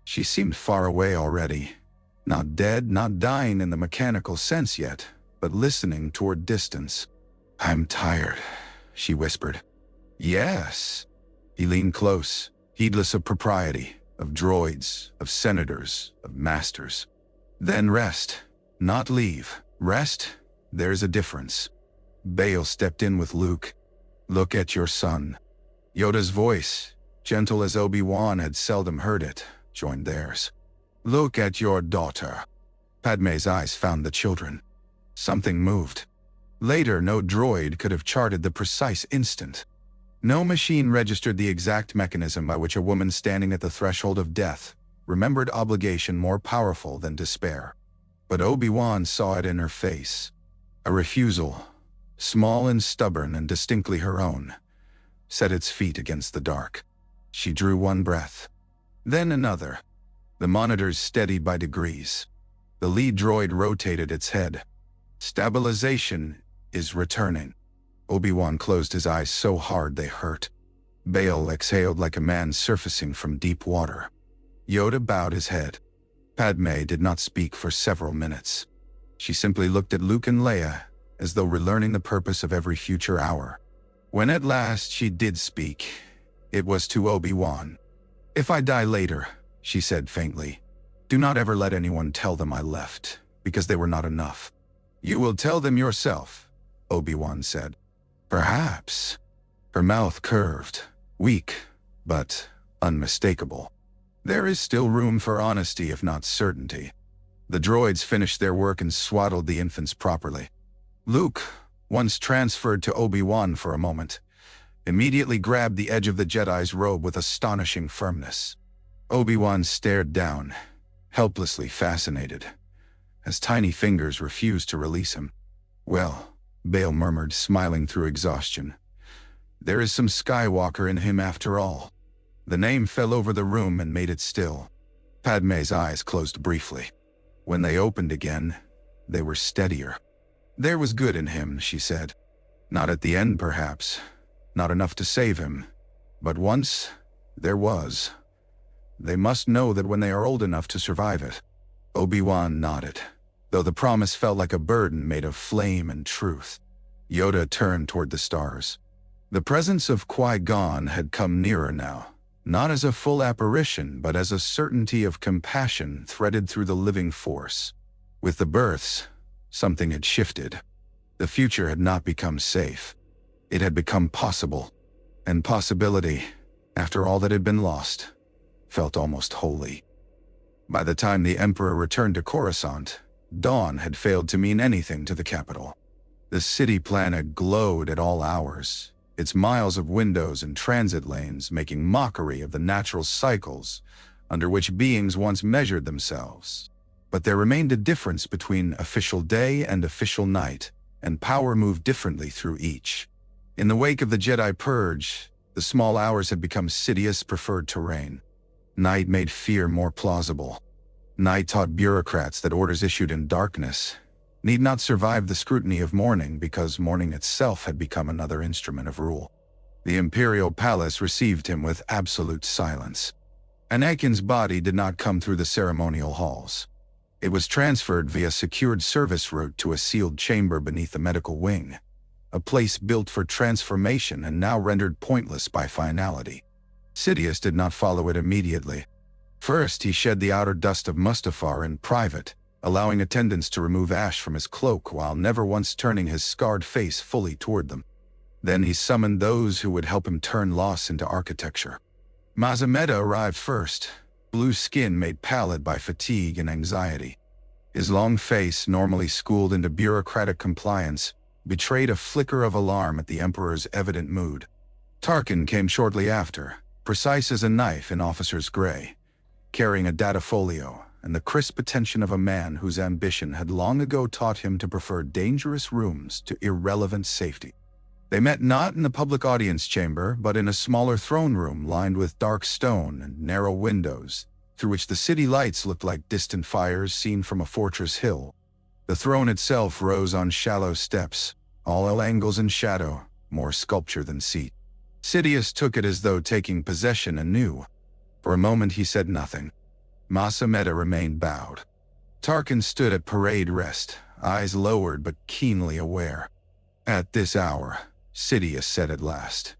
Speaker 1: She seemed far away already. Not dead, not dying in the mechanical sense yet, but listening toward distance. "I'm tired," she whispered. "Yes." He leaned close, heedless of propriety, of droids, of senators, of masters. "Then rest, not leave. Rest, there's a difference." Bail stepped in with Luke. "Look at your son." Yoda's voice, gentle as Obi-Wan had seldom heard it, joined theirs. "Look at your daughter." Padmé's eyes found the children. Something moved. Later, no droid could have charted the precise instant. No machine registered the exact mechanism by which a woman standing at the threshold of death remembered obligation more powerful than despair. But Obi-Wan saw it in her face. A refusal, small and stubborn and distinctly her own, set its feet against the dark. She drew one breath, then another. The monitors steadied by degrees. The lead droid rotated its head. "Stabilization is returning." Obi-Wan closed his eyes so hard they hurt. Bail exhaled like a man surfacing from deep water. Yoda bowed his head. Padmé did not speak for several minutes. She simply looked at Luke and Leia, as though relearning the purpose of every future hour. When at last she did speak, it was to Obi-Wan. "If I die later," she said faintly, "do not ever let anyone tell them I left, because they were not enough." "You will tell them yourself," Obi-Wan said. "Perhaps." Her mouth curved, weak, but unmistakable. "There is still room for honesty if not certainty." The droids finished their work and swaddled the infants properly. Luke, once transferred to Obi-Wan for a moment, immediately grabbed the edge of the Jedi's robe with astonishing firmness. Obi-Wan stared down, helplessly fascinated, as tiny fingers refused to release him. "Well," Bail murmured, smiling through exhaustion, "there is some Skywalker in him after all." The name fell over the room and made it still. Padmé's eyes closed briefly. When they opened again, they were steadier. "There was good in him," she said. "Not at the end, perhaps. Not enough to save him. But once, there was. They must know that when they are old enough to survive it." Obi-Wan nodded, though the promise felt like a burden made of flame and truth. Yoda turned toward the stars. The presence of Qui-Gon had come nearer now, not as a full apparition, but as a certainty of compassion threaded through the living force. With the births, something had shifted. The future had not become safe. It had become possible. And possibility, after all that had been lost, felt almost holy. By the time the Emperor returned to Coruscant, dawn had failed to mean anything to the capital. The city planet glowed at all hours, its miles of windows and transit lanes making mockery of the natural cycles under which beings once measured themselves. But there remained a difference between official day and official night, and power moved differently through each. In the wake of the Jedi Purge, the small hours had become Sidious' preferred terrain. Night made fear more plausible. Night taught bureaucrats that orders issued in darkness need not survive the scrutiny of morning, because morning itself had become another instrument of rule. The Imperial Palace received him with absolute silence. Anakin's body did not come through the ceremonial halls. It was transferred via secured service route to a sealed chamber beneath the medical wing, a place built for transformation and now rendered pointless by finality. Sidious did not follow it immediately. First, he shed the outer dust of Mustafar in private, allowing attendants to remove ash from his cloak while never once turning his scarred face fully toward them. Then he summoned those who would help him turn loss into architecture. Amidala arrived first, blue skin made pallid by fatigue and anxiety. His long face, normally schooled into bureaucratic compliance, betrayed a flicker of alarm at the Emperor's evident mood. Tarkin came shortly after, precise as a knife in officer's gray, carrying a datafolio and the crisp attention of a man whose ambition had long ago taught him to prefer dangerous rooms to irrelevant safety. They met not in the public audience chamber, but in a smaller throne room lined with dark stone and narrow windows, through which the city lights looked like distant fires seen from a fortress hill. The throne itself rose on shallow steps, all angles and shadow, more sculpture than seat. Sidious took it as though taking possession anew. For a moment he said nothing. Amidala remained bowed. Tarkin stood at parade rest, eyes lowered but keenly aware. At this hour, Sidious said at last,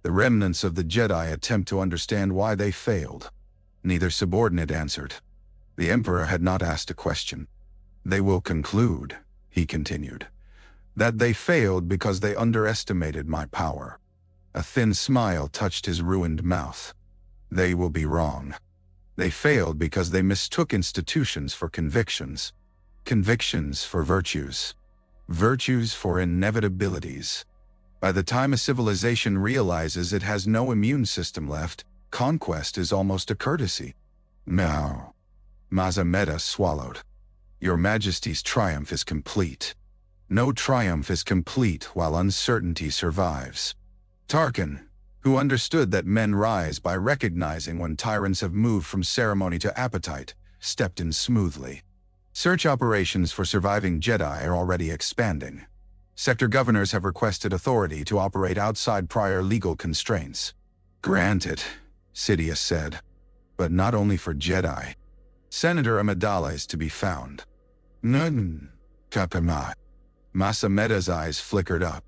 Speaker 1: the remnants of the Jedi attempt to understand why they failed. Neither subordinate answered. The Emperor had not asked a question. They will conclude, he continued, that they failed because they underestimated my power. A thin smile touched his ruined mouth. They will be wrong. They failed because they mistook institutions for convictions. Convictions for virtues. Virtues for inevitabilities. By the time a civilization realizes it has no immune system left, conquest is almost a courtesy. Now, Amidala swallowed. Your Majesty's triumph is complete. No triumph is complete while uncertainty survives. Tarkin, who understood that men rise by recognizing when tyrants have moved from ceremony to appetite, stepped in smoothly. Search operations for surviving Jedi are already expanding. Sector governors have requested authority to operate outside prior legal constraints. Granted, Sidious said, but not only for Jedi. Senator Amidala is to be found. None, Padmé. Amidala's eyes flickered up.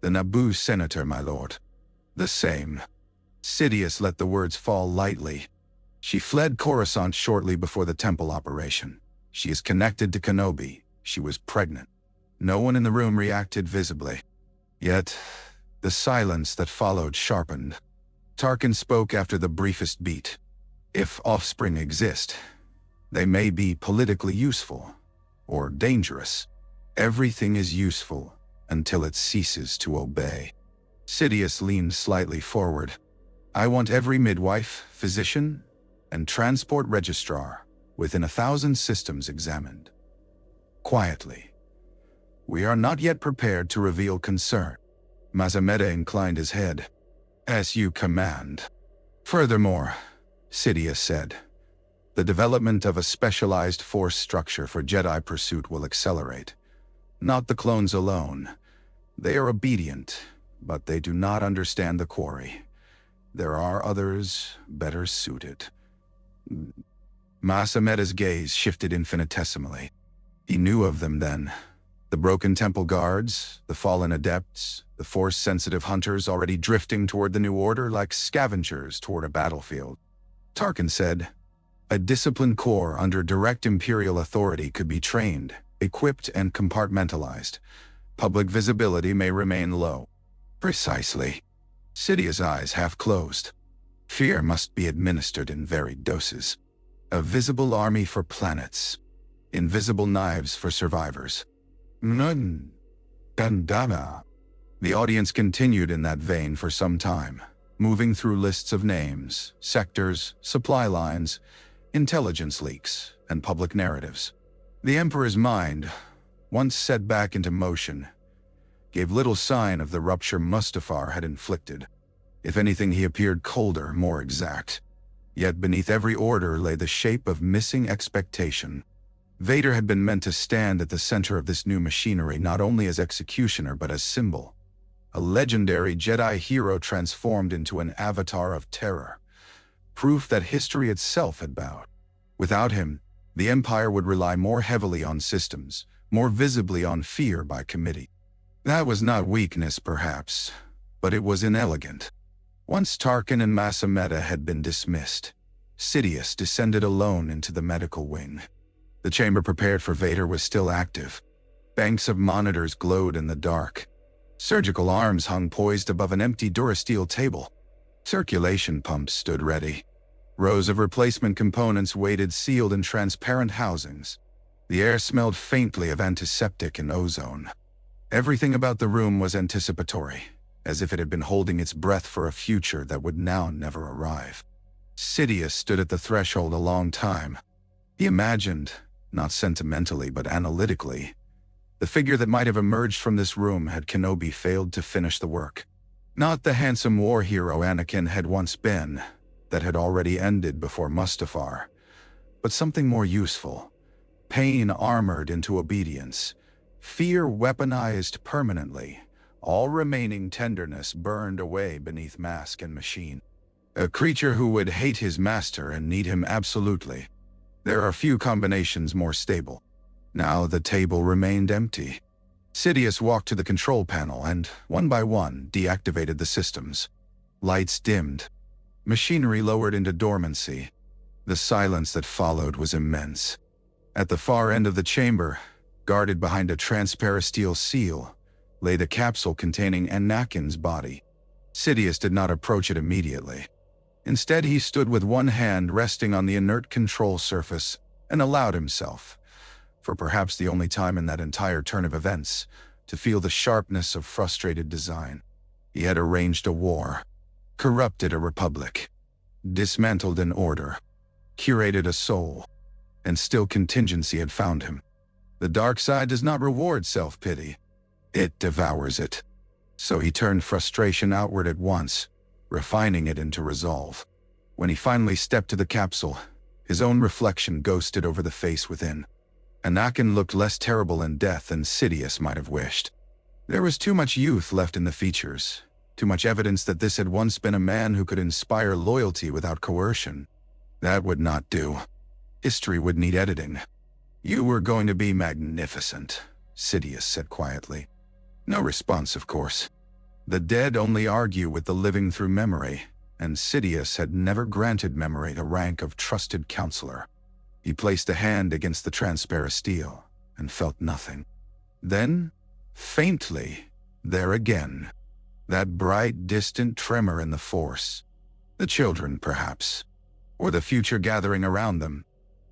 Speaker 1: The Naboo senator, my lord. The same. Sidious let the words fall lightly. She fled Coruscant shortly before the temple operation. She is connected to Kenobi. She was pregnant. No one in the room reacted visibly. Yet, the silence that followed sharpened. Tarkin spoke after the briefest beat. If offspring exist, they may be politically useful, or dangerous. Everything is useful until it ceases to obey. Sidious leaned slightly forward. I want every midwife, physician, and transport registrar within 1,000 systems examined. Quietly. We are not yet prepared to reveal concern. Amidala inclined his head. As you command. Furthermore, Sidious said, the development of a specialized force structure for Jedi pursuit will accelerate. Not the clones alone. They are obedient, but they do not understand the quarry. There are others better suited. Amidala's gaze shifted infinitesimally. He knew of them then. The broken temple guards, the fallen adepts, the force-sensitive hunters already drifting toward the new order like scavengers toward a battlefield. Tarkin said, a disciplined corps under direct Imperial authority could be trained, equipped, and compartmentalized. Public visibility may remain low. Precisely. Sidious' eyes half closed. Fear must be administered in varied doses. A visible army for planets. Invisible knives for survivors. None. Amidala. The audience continued in that vein for some time, moving through lists of names, sectors, supply lines, intelligence leaks, and public narratives. The Emperor's mind, once set back into motion, gave little sign of the rupture Mustafar had inflicted. If anything, he appeared colder, more exact. Yet beneath every order lay the shape of missing expectation. Vader had been meant to stand at the center of this new machinery not only as executioner but as symbol. a legendary Jedi hero transformed into an avatar of terror, proof that history itself had bowed. Without him, the Empire would rely more heavily on systems, more visibly on fear by committee. That was not weakness, perhaps, but it was inelegant. Once Tarkin and Mas Amedda had been dismissed, Sidious descended alone into the medical wing. The chamber prepared for Vader was still active. Banks of monitors glowed in the dark. Surgical arms hung poised above an empty Durasteel table. Circulation pumps stood ready. Rows of replacement components waited sealed in transparent housings. The air smelled faintly of antiseptic and ozone. Everything about the room was anticipatory, as if it had been holding its breath for a future that would now never arrive. Sidious stood at the threshold a long time. He imagined, not sentimentally but analytically, the figure that might have emerged from this room had Kenobi failed to finish the work. Not the handsome war hero Anakin had once been, that had already ended before Mustafar, but something more useful. Pain armored into obedience, fear weaponized permanently, all remaining tenderness burned away beneath mask and machine. A creature who would hate his master and need him absolutely. There are few combinations more stable. Now the table remained empty. Sidious walked to the control panel and, one by one, deactivated the systems. Lights dimmed. Machinery lowered into dormancy. The silence that followed was immense. At the far end of the chamber, guarded behind a transparent steel seal, lay the capsule containing Anakin's body. Sidious did not approach it immediately. Instead, he stood with one hand resting on the inert control surface and allowed himself, for perhaps the only time in that entire turn of events, to feel the sharpness of frustrated design. He had arranged a war, corrupted a republic, dismantled an order, curated a soul, and still contingency had found him. The dark side does not reward self-pity. It devours it. So he turned frustration outward at once, refining it into resolve. When he finally stepped to the capsule, his own reflection ghosted over the face within. Anakin looked less terrible in death than Sidious might have wished. There was too much youth left in the features, too much evidence that this had once been a man who could inspire loyalty without coercion. That would not do. History would need editing. "You were going to be magnificent," Sidious said quietly. No response, of course. The dead only argue with the living through memory, and Sidious had never granted memory the rank of trusted counselor. He placed a hand against the transparent steel and felt nothing. Then, faintly, there again, that bright, distant tremor in the Force. The children, perhaps, or the future gathering around them.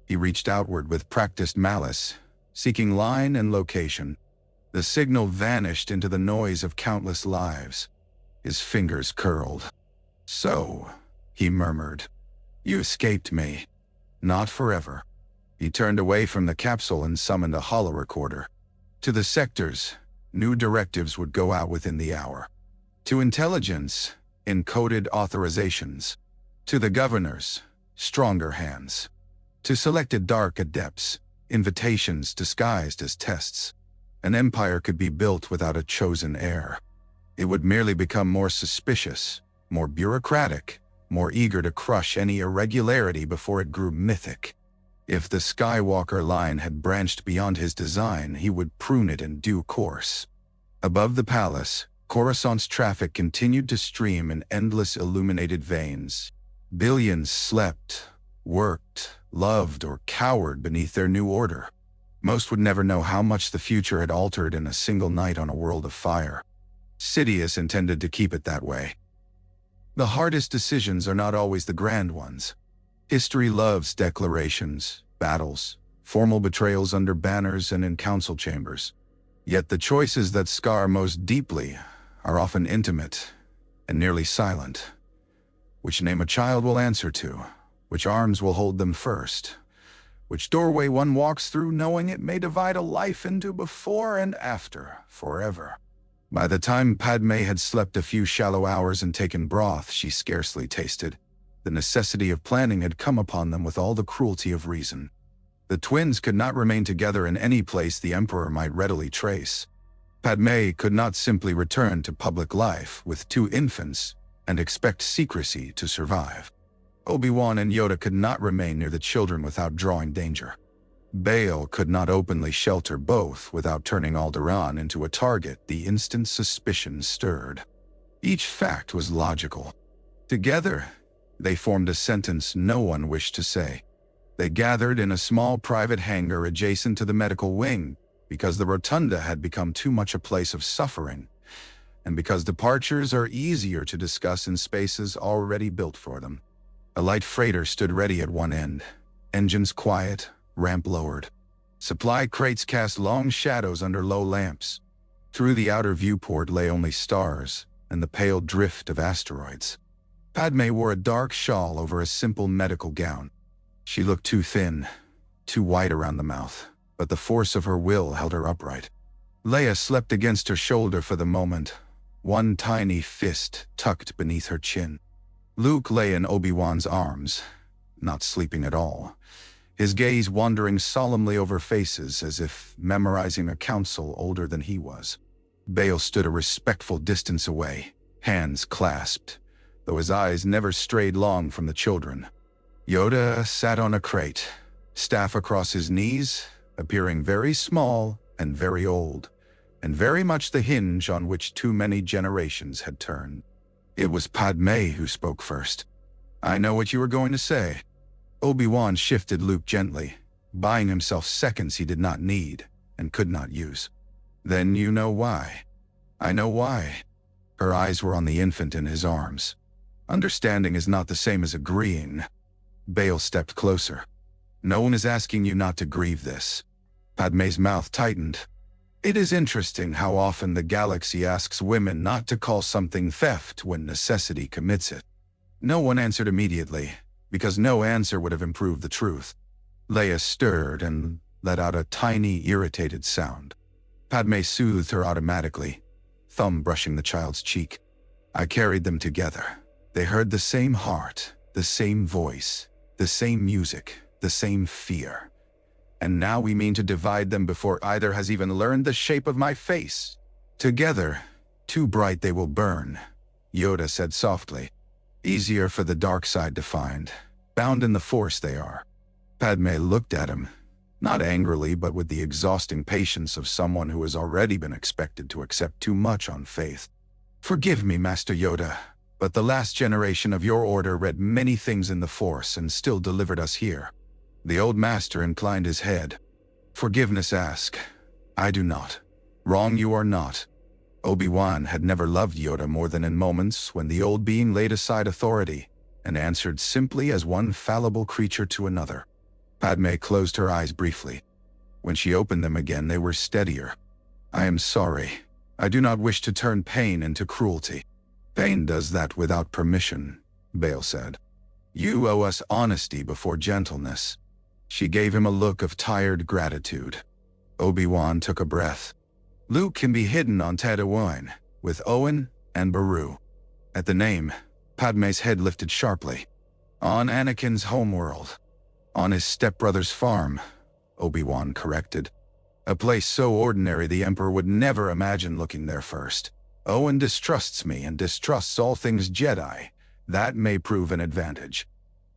Speaker 1: He reached outward with practiced malice, seeking line and location. The signal vanished into the noise of countless lives. His fingers curled. "So," he murmured, "you escaped me. Not forever." He turned away from the capsule and summoned a holorecorder. To the sectors, new directives would go out within the hour. To intelligence, encoded authorizations. To the governors, stronger hands. To selected dark adepts, invitations disguised as tests. An empire could be built without a chosen heir. It would merely become more suspicious, more bureaucratic, more eager to crush any irregularity before it grew mythic. If the Skywalker line had branched beyond his design, he would prune it in due course. Above the palace, Coruscant's traffic continued to stream in endless illuminated veins. Billions slept, worked, loved, or cowered beneath their new order. Most would never know how much the future had altered in a single night on a world of fire. Sidious intended to keep it that way. The hardest decisions are not always the grand ones. History loves declarations, battles, formal betrayals under banners and in council chambers. Yet the choices that scar most deeply are often intimate and nearly silent. Which name a child will answer to, which arms will hold them first, which doorway one walks through knowing it may divide a life into before and after, forever. By the time Padmé had slept a few shallow hours and taken broth she scarcely tasted, the necessity of planning had come upon them with all the cruelty of reason. The twins could not remain together in any place the Emperor might readily trace. Padmé could not simply return to public life with 2 infants and expect secrecy to survive. Obi-Wan and Yoda could not remain near the children without drawing danger. Bail could not openly shelter both without turning Alderaan into a target the instant suspicion stirred. Each fact was logical. Together, they formed a sentence no one wished to say. They gathered in a small private hangar adjacent to the medical wing because the rotunda had become too much a place of suffering, and because departures are easier to discuss in spaces already built for them. A light freighter stood ready at one end, engines quiet, ramp lowered. Supply crates cast long shadows under low lamps. Through the outer viewport lay only stars and the pale drift of asteroids. Padmé wore a dark shawl over a simple medical gown. She looked too thin, too white around the mouth, but the force of her will held her upright. Leia slept against her shoulder for the moment, one tiny fist tucked beneath her chin. Luke lay in Obi-Wan's arms, not sleeping at all, his gaze wandering solemnly over faces as if memorizing a council older than he was. Bail stood a respectful distance away, hands clasped, though his eyes never strayed long from the children. Yoda sat on a crate, staff across his knees, appearing very small and very old, and very much the hinge on which too many generations had turned. It was Padmé who spoke first. "I know what you were going to say." Obi-Wan shifted Luke gently, buying himself seconds he did not need and could not use. "Then you know why." "I know why." Her eyes were on the infant in his arms. "Understanding is not the same as agreeing." Bail stepped closer. "No one is asking you not to grieve this." Padmé's mouth tightened. "It is interesting how often the galaxy asks women not to call something theft when necessity commits it." No one answered immediately, because no answer would have improved the truth. Leia stirred and let out a tiny, irritated sound. Padmé soothed her automatically, thumb brushing the child's cheek. "I carried them together. They heard the same heart, the same voice, the same music, the same fear. And now we mean to divide them before either has even learned the shape of my face. Together, too bright they will burn," Yoda said softly. "Easier for the dark side to find. Bound in the Force they are." Padmé looked at him, not angrily but with the exhausting patience of someone who has already been expected to accept too much on faith. "Forgive me, Master Yoda, but the last generation of your order read many things in the Force and still delivered us here." The old master inclined his head. "Forgiveness ask. I do not. Wrong you are not." Obi-Wan had never loved Yoda more than in moments when the old being laid aside authority and answered simply as one fallible creature to another. Padmé closed her eyes briefly. When she opened them again, they were steadier. "I am sorry. I do not wish to turn pain into cruelty." "Pain does that without permission," Bail said. "You owe us honesty before gentleness." She gave him a look of tired gratitude. Obi-Wan took a breath. "Luke can be hidden on Tatooine, with Owen and Beru." At the name, Padmé's head lifted sharply. "On Anakin's homeworld. On his stepbrother's farm," Obi-Wan corrected. "A place so ordinary the Emperor would never imagine looking there first. Owen distrusts me and distrusts all things Jedi. That may prove an advantage."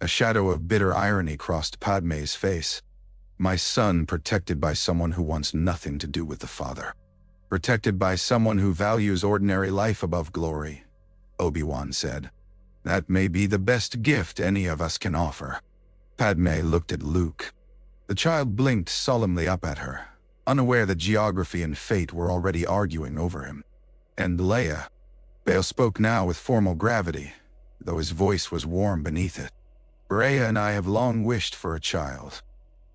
Speaker 1: A shadow of bitter irony crossed Padmé's face. "My son protected by someone who wants nothing to do with the father. Protected by someone who values ordinary life above glory," Obi-Wan said. "That may be the best gift any of us can offer." Padmé looked at Luke. The child blinked solemnly up at her, unaware that geography and fate were already arguing over him. "And Leia." Bail spoke now with formal gravity, though his voice was warm beneath it. "Rhea and I have long wished for a child.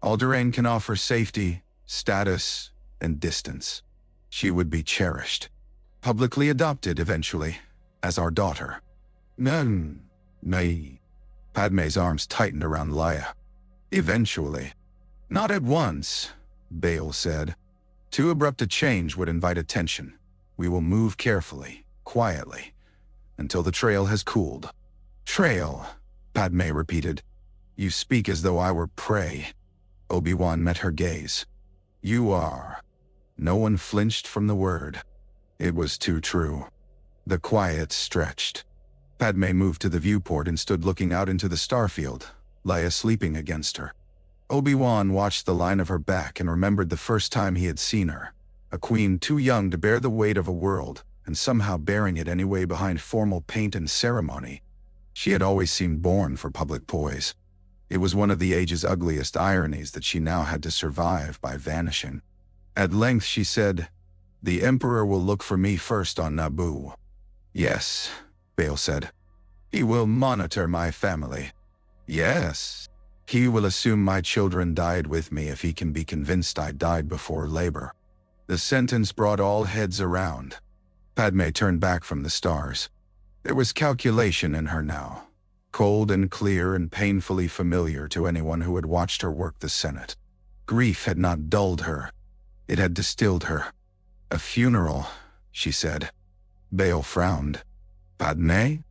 Speaker 1: Alderaan can offer safety, status, and distance. She would be cherished. Publicly adopted eventually, as our daughter." "None. Nay." Padmé's arms tightened around Leia. "Eventually. Not at once," Bail said. "Too abrupt a change would invite attention. We will move carefully, quietly, until the trail has cooled." "Trail," Padmé repeated. "You speak as though I were prey." Obi-Wan met her gaze. "You are." No one flinched from the word. It was too true. The quiet stretched. Padmé moved to the viewport and stood looking out into the starfield, Leia sleeping against her. Obi-Wan watched the line of her back and remembered the first time he had seen her, a queen too young to bear the weight of a world, and somehow bearing it anyway behind formal paint and ceremony. She had always seemed born for public poise. It was one of the age's ugliest ironies that she now had to survive by vanishing. At length she said, "The Emperor will look for me first on Naboo." "Yes," Bail said. "He will monitor my family." "Yes. He will assume my children died with me if he can be convinced I died before labor." The sentence brought all heads around. Padmé turned back from the stars. There was calculation in her now, cold and clear and painfully familiar to anyone who had watched her work the Senate. Grief had not dulled her. It had distilled her. "A funeral," she said. Bail frowned. "Padmé?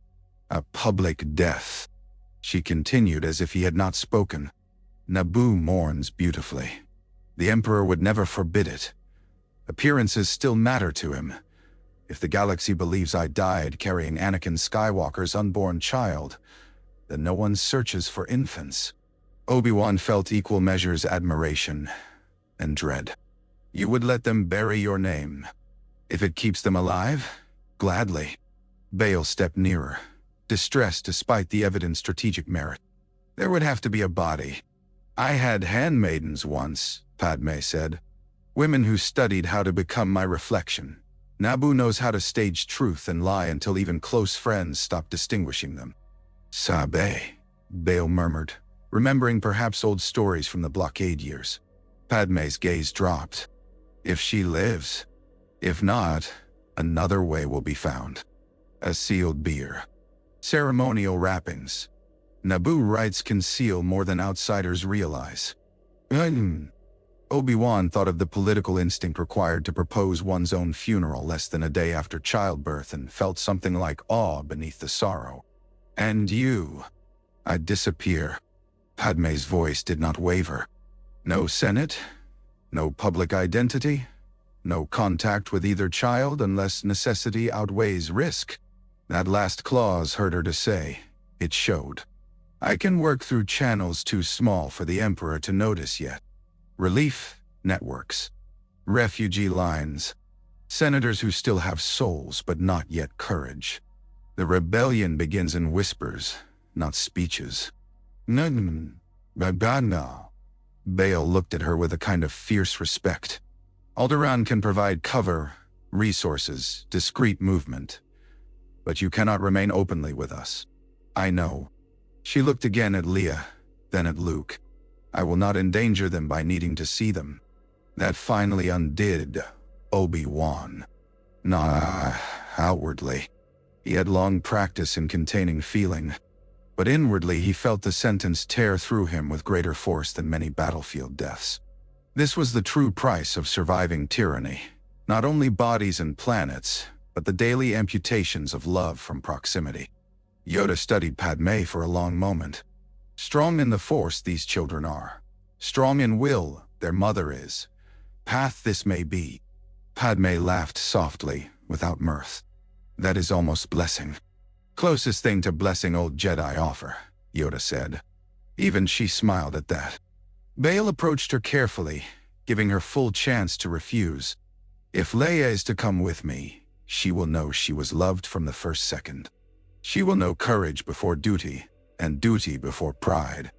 Speaker 1: A public death." She continued as if he had not spoken. "Naboo mourns beautifully. The Emperor would never forbid it. Appearances still matter to him. If the galaxy believes I died carrying Anakin Skywalker's unborn child, then no one searches for infants." Obi-Wan felt equal measures admiration and dread. "You would let them bury your name? If it keeps them alive? Gladly." Bail stepped nearer, distressed despite the evident strategic merit. "There would have to be a body." "I had handmaidens once," Padmé said. "Women who studied how to become my reflection. Naboo knows how to stage truth and lie until even close friends stop distinguishing them." "Sabe," Bail murmured, remembering perhaps old stories from the blockade years. Padmé's gaze dropped. "If she lives. If not, another way will be found. A sealed bier. Ceremonial wrappings. Naboo rites conceal more than outsiders realize." Obi-Wan thought of the political instinct required to propose one's own funeral less than a day after childbirth and felt something like awe beneath the sorrow. "And you?" "I'd disappear." Padmé's voice did not waver. "No Senate? No public identity? No contact with either child unless necessity outweighs risk?" That last clause hurt her to say. It showed. "I can work through channels too small for the Emperor to notice yet. Relief networks. Refugee lines. Senators who still have souls but not yet courage. The rebellion begins in whispers, not speeches." "Babana." Bail looked at her with a kind of fierce respect. "Alderaan can provide cover, resources, discreet movement. But you cannot remain openly with us. I know." She looked again at Leia, then at Luke. "I will not endanger them by needing to see them." That finally undid Obi-Wan. Not outwardly. He had long practice in containing feeling, but inwardly he felt the sentence tear through him with greater force than many battlefield deaths. This was the true price of surviving tyranny. Not only bodies and planets, but the daily amputations of love from proximity. Yoda studied Padmé for a long moment. Strong in the Force these children are. Strong in will their mother is. Path this may be. Padmé laughed softly, without mirth. "That is almost blessing." "Closest thing to blessing old Jedi offer," Yoda said. Even she smiled at that. Bail approached her carefully, giving her full chance to refuse. "If Leia is to come with me, she will know she was loved from the first second. She will know courage before duty, and duty before pride.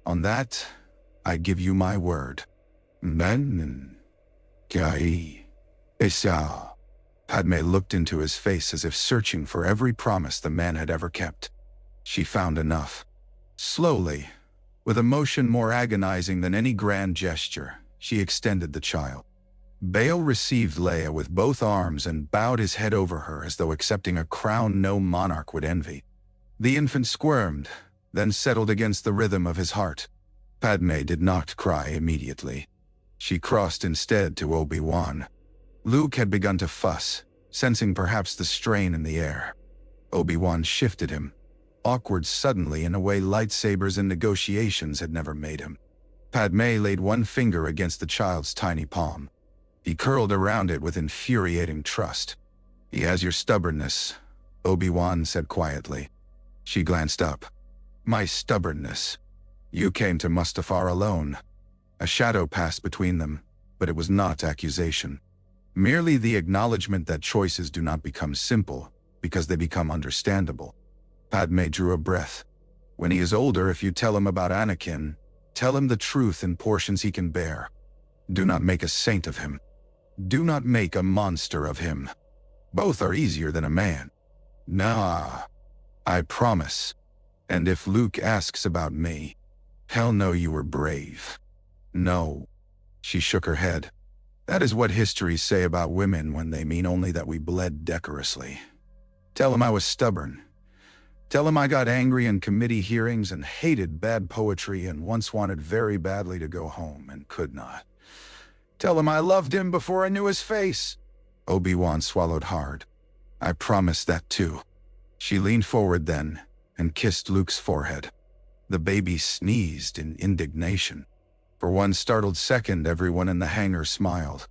Speaker 1: On that, I give you my word." Padmé looked into his face as if searching for every promise the man had ever kept. She found enough. Slowly, with emotion more agonizing than any grand gesture, she extended the child. Bail received Leia with both arms and bowed his head over her as though accepting a crown no monarch would envy. The infant squirmed, then settled against the rhythm of his heart. Padmé did not cry immediately. She crossed instead to Obi-Wan. Luke had begun to fuss, sensing perhaps the strain in the air. Obi-Wan shifted him, awkward suddenly in a way lightsabers and negotiations had never made him. Padmé laid one finger against the child's tiny palm. He curled around it with infuriating trust. "He has your stubbornness," Obi-Wan said quietly. She glanced up. "My stubbornness. You came to Mustafar alone." A shadow passed between them, but it was not accusation. Merely the acknowledgement that choices do not become simple because they become understandable. Padmé drew a breath. "When he is older, if you tell him about Anakin, tell him the truth in portions he can bear. Do not make a saint of him. Do not make a monster of him. Both are easier than a man." "Nah, I promise. And if Luke asks about me, he'll know you were brave." "No." She shook her head. "That is what histories say about women when they mean only that we bled decorously. Tell him I was stubborn. Tell him I got angry in committee hearings and hated bad poetry and once wanted very badly to go home and could not. Tell him I loved him before I knew his face." Obi-Wan swallowed hard. "I promise that too." She leaned forward then and kissed Luke's forehead. The baby sneezed in indignation. For one startled second, everyone in the hangar smiled.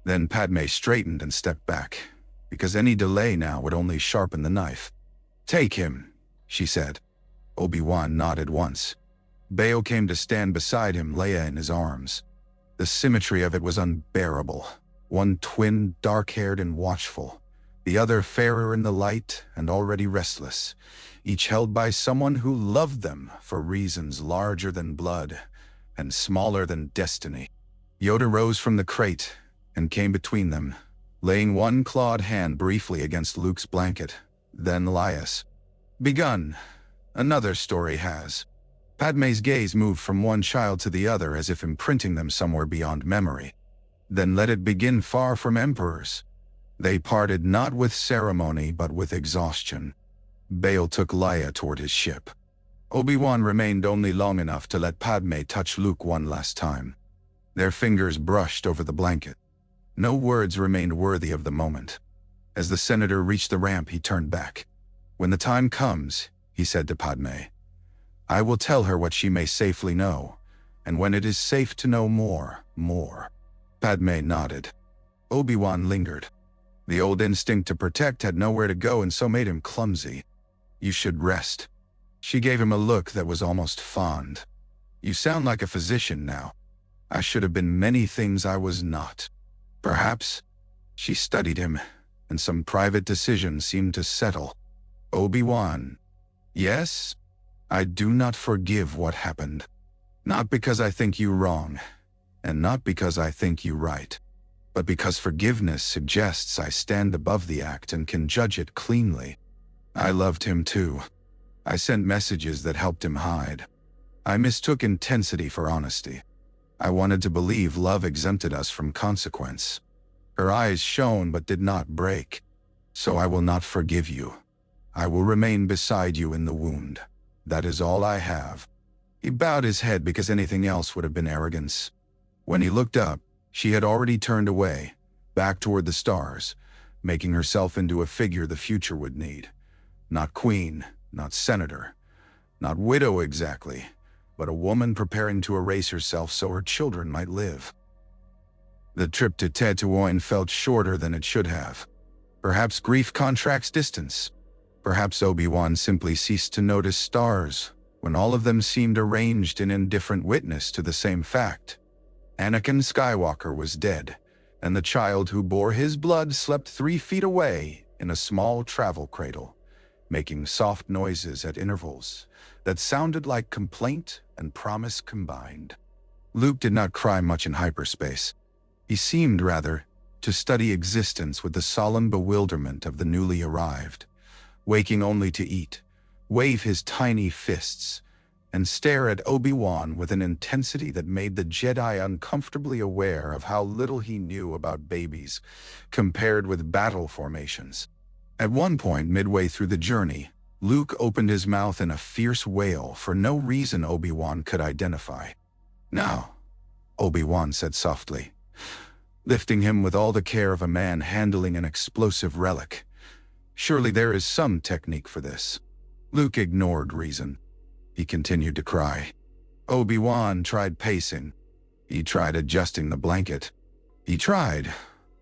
Speaker 1: Then Padmé straightened and stepped back, because any delay now would only sharpen the knife. "Take him," she said. Obi-Wan nodded once. Bail came to stand beside him, Leia in his arms. The symmetry of it was unbearable. One twin, dark-haired and watchful. The other fairer in the light and already restless. Each held by someone who loved them for reasons larger than blood and smaller than destiny. Yoda rose from the crate and came between them, laying one clawed hand briefly against Luke's blanket, then Leia's. "Begun. Another story has." Padmé's gaze moved from one child to the other as if imprinting them somewhere beyond memory. "Then let it begin far from emperors. They parted not with ceremony but with exhaustion." Bail took Leia toward his ship. Obi-Wan remained only long enough to let Padmé touch Luke one last time. Their fingers brushed over the blanket. No words remained worthy of the moment. As the senator reached the ramp, he turned back. "When the time comes," he said to Padmé, "I will tell her what she may safely know, and when it is safe to know more. Padmé nodded. Obi-Wan lingered. The old instinct to protect had nowhere to go and so made him clumsy. "You should rest." She gave him a look that was almost fond. "You sound like a physician now. I should have been many things I was not. Perhaps." She studied him, and some private decision seemed to settle. "Obi-Wan." "Yes? I do not forgive what happened. Not because I think you wrong, and not because I think you right, but because forgiveness suggests I stand above the act and can judge it cleanly. I loved him too. I sent messages that helped him hide. I mistook intensity for honesty. I wanted to believe love exempted us from consequence." Her eyes shone but did not break. "So I will not forgive you. I will remain beside you in the wound. That is all I have." He bowed his head because anything else would have been arrogance. When he looked up, she had already turned away, back toward the stars, making herself into a figure the future would need. Not queen, not senator, not widow exactly, but a woman preparing to erase herself so her children might live. The trip to Tatooine felt shorter than it should have. Perhaps grief contracts distance. Perhaps Obi-Wan simply ceased to notice stars when all of them seemed arranged in indifferent witness to the same fact. Anakin Skywalker was dead, and the child who bore his blood slept 3 feet away in a small travel cradle, making soft noises at intervals that sounded like complaint and promise combined. Luke did not cry much in hyperspace. He seemed, rather, to study existence with the solemn bewilderment of the newly arrived, waking only to eat, wave his tiny fists, and stare at Obi-Wan with an intensity that made the Jedi uncomfortably aware of how little he knew about babies compared with battle formations. At one point, midway through the journey, Luke opened his mouth in a fierce wail for no reason Obi-Wan could identify. "Now," Obi-Wan said softly, lifting him with all the care of a man handling an explosive relic. "Surely there is some technique for this." Luke ignored reason. He continued to cry. Obi-Wan tried pacing. He tried adjusting the blanket. He tried,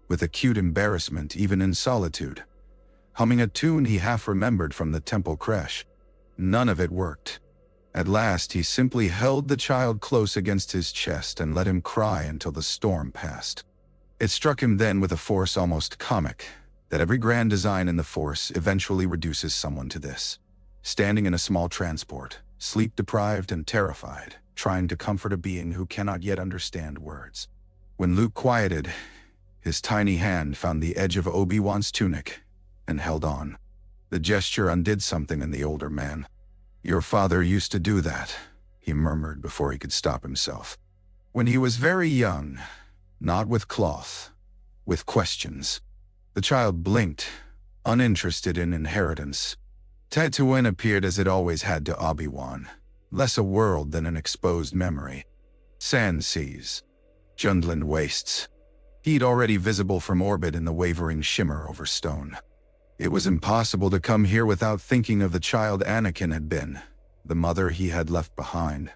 Speaker 1: with acute embarrassment even in solitude, humming a tune he half remembered from the temple creche. None of it worked. At last he simply held the child close against his chest and let him cry until the storm passed. It struck him then with a force almost comic, that every grand design in the Force eventually reduces someone to this. Standing in a small transport, sleep-deprived and terrified, trying to comfort a being who cannot yet understand words. When Luke quieted, his tiny hand found the edge of Obi-Wan's tunic and held on. The gesture undid something in the older man. "Your father used to do that," he murmured before he could stop himself. "When he was very young, not with cloth, with questions." The child blinked, uninterested in inheritance. Tatooine appeared as it always had to Obi-Wan, less a world than an exposed memory. Sand seas, Jundland wastes. Heat already visible from orbit in the wavering shimmer over stone. It was impossible to come here without thinking of the child Anakin had been, the mother he had left behind.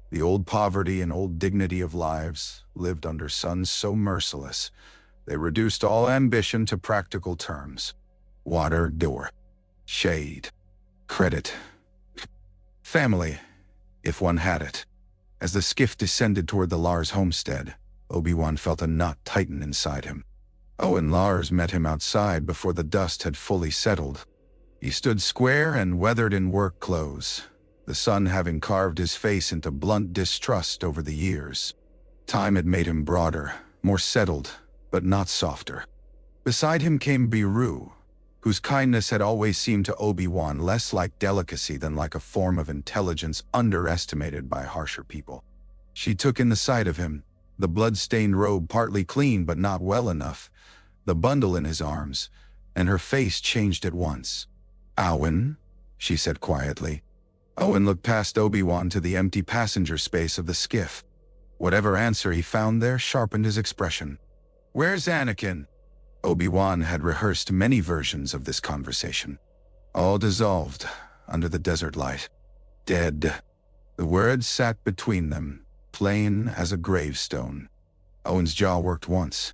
Speaker 1: The old poverty and old dignity of lives lived under suns so merciless, they reduced all ambition to practical terms. Water, door, shade, credit, family, if one had it. As the skiff descended toward the Lars homestead, Obi-Wan felt a knot tighten inside him. Owen Lars met him outside before the dust had fully settled. He stood square and weathered in work clothes, the sun having carved his face into blunt distrust over the years. Time had made him broader, more settled, but not softer. Beside him came Beru, whose kindness had always seemed to Obi-Wan less like delicacy than like a form of intelligence underestimated by harsher people. She took in the sight of him, the blood-stained robe partly clean but not well enough, the bundle in his arms, and her face changed at once. "Owen," she said quietly. Owen looked past Obi-Wan to the empty passenger space of the skiff. Whatever answer he found there sharpened his expression. "Where's Anakin?" Obi-Wan had rehearsed many versions of this conversation. All dissolved under the desert light. "Dead." The words sat between them, plain as a gravestone. Owen's jaw worked once.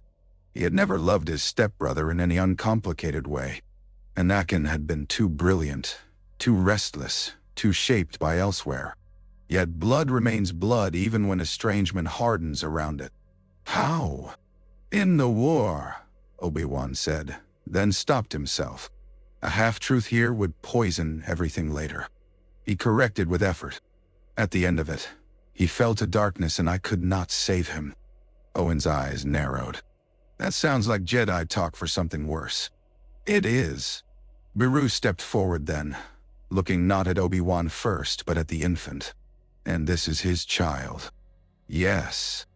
Speaker 1: He had never loved his stepbrother in any uncomplicated way. Anakin had been too brilliant, too restless, too shaped by elsewhere. Yet blood remains blood even when estrangement hardens around it. "How?" "In the war," Obi-Wan said, then stopped himself. A half-truth here would poison everything later. He corrected with effort. "At the end of it, he fell to darkness and I could not save him." Owen's eyes narrowed. "That sounds like Jedi talk for something worse." "It is." Beru stepped forward then, looking not at Obi-Wan first but at the infant. "And this is his child." "Yes."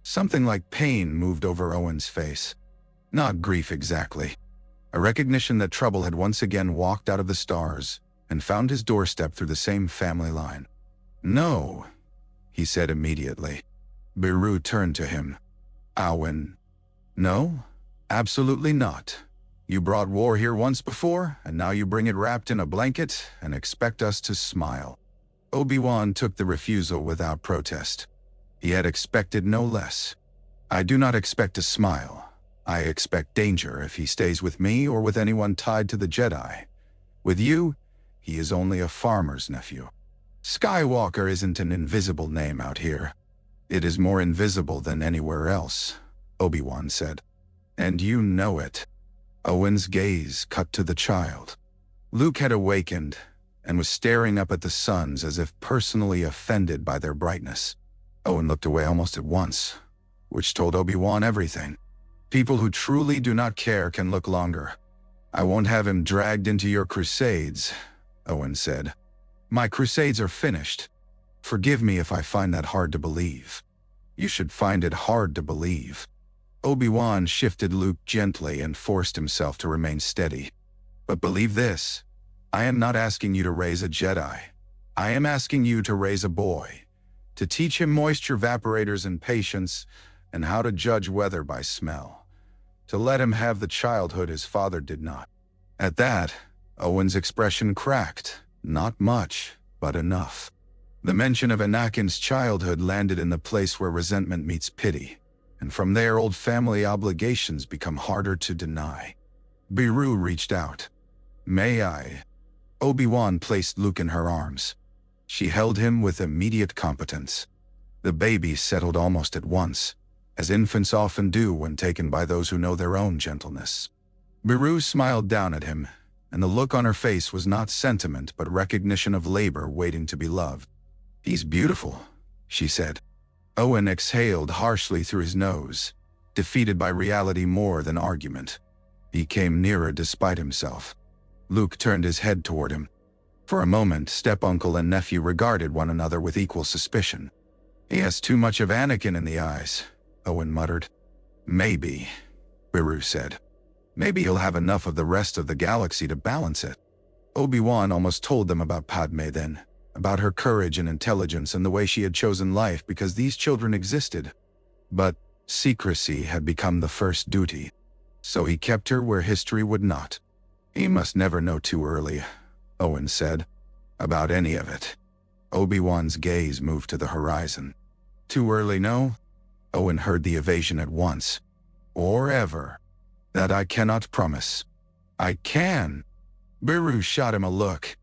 Speaker 1: Something like pain moved over Owen's face. Not grief exactly. A recognition that trouble had once again walked out of the stars and found his doorstep through the same family line. "No," he said immediately. Beru turned to him. "Owen." "No, absolutely not. You brought war here once before, and now you bring it wrapped in a blanket and expect us to smile." Obi-Wan took the refusal without protest. He had expected no less. "I do not expect a smile. I expect danger if he stays with me or with anyone tied to the Jedi. With you, he is only a farmer's nephew. Skywalker isn't an invisible name out here. It is more invisible than anywhere else," Obi-Wan said. "And you know it." Owen's gaze cut to the child. Luke had awakened and was staring up at the suns as if personally offended by their brightness. Owen looked away almost at once, which told Obi-Wan everything. People who truly do not care can look longer. "I won't have him dragged into your crusades," Owen said. "My crusades are finished. Forgive me if I find that hard to believe." "You should find it hard to believe." Obi-Wan shifted Luke gently and forced himself to remain steady. "But believe this, I am not asking you to raise a Jedi. I am asking you to raise a boy, to teach him moisture evaporators and patience, and how to judge weather by smell, to let him have the childhood his father did not." At that, Owen's expression cracked. Not much, but enough. The mention of Anakin's childhood landed in the place where resentment meets pity, and from there old family obligations become harder to deny. Beru reached out. "May I?" Obi-Wan placed Luke in her arms. She held him with immediate competence. The baby settled almost at once, as infants often do when taken by those who know their own gentleness. Beru smiled down at him, and the look on her face was not sentiment but recognition of labor waiting to be loved. "He's beautiful," she said. Owen exhaled harshly through his nose, defeated by reality more than argument. He came nearer despite himself. Luke turned his head toward him. For a moment, step-uncle and nephew regarded one another with equal suspicion. "He has too much of Anakin in the eyes," Owen muttered. "Maybe," Beru said. "Maybe he'll have enough of the rest of the galaxy to balance it." Obi-Wan almost told them about Padmé then, about her courage and intelligence and the way she had chosen life because these children existed. But secrecy had become the first duty, so he kept her where history would not. "He must never know too early," Owen said, "about any of it." Obi-Wan's gaze moved to the horizon. "Too early, no?" Owen heard the evasion at once. "Or ever." "That I cannot promise." "I can." Beru shot him a look.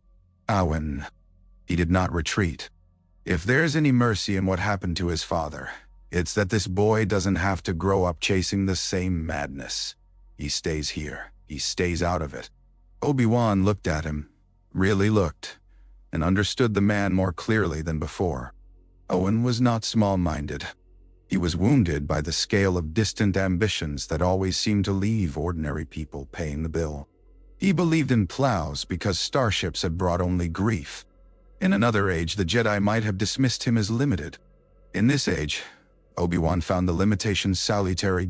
Speaker 1: "Owen." He did not retreat. "If there's any mercy in what happened to his father, it's that this boy doesn't have to grow up chasing the same madness. He stays here. He stays out of it." Obi-Wan looked at him, really looked, and understood the man more clearly than before. Owen was not small-minded. He was wounded by the scale of distant ambitions that always seemed to leave ordinary people paying the bill. He believed in plows because starships had brought only grief. In another age, the Jedi might have dismissed him as limited. In this age, Obi-Wan found the limitation salutary.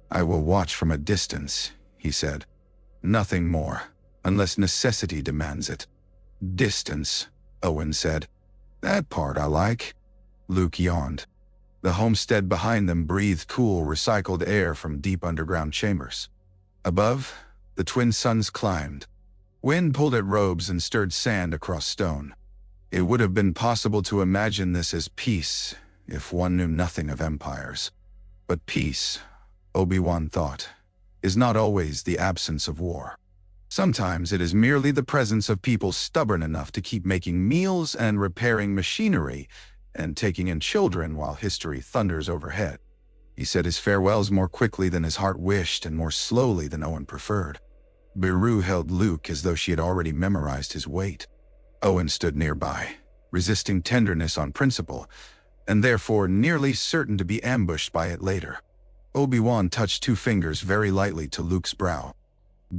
Speaker 1: "I will watch from a distance," he said. "Nothing more, unless necessity demands it." "Distance," Owen said. "That part I like." Luke yawned. The homestead behind them breathed cool, recycled air from deep underground chambers. Above, the twin suns climbed. Wind pulled at robes and stirred sand across stone. It would have been possible to imagine this as peace if one knew nothing of empires. But peace, Obi-Wan thought, is not always the absence of war. Sometimes it is merely the presence of people stubborn enough to keep making meals and repairing machinery and taking in children while history thunders overhead. He said his farewells more quickly than his heart wished and more slowly than Owen preferred. Beru held Luke as though she had already memorized his weight. Owen stood nearby, resisting tenderness on principle, and therefore nearly certain to be ambushed by it later. Obi-Wan touched two fingers very lightly to Luke's brow.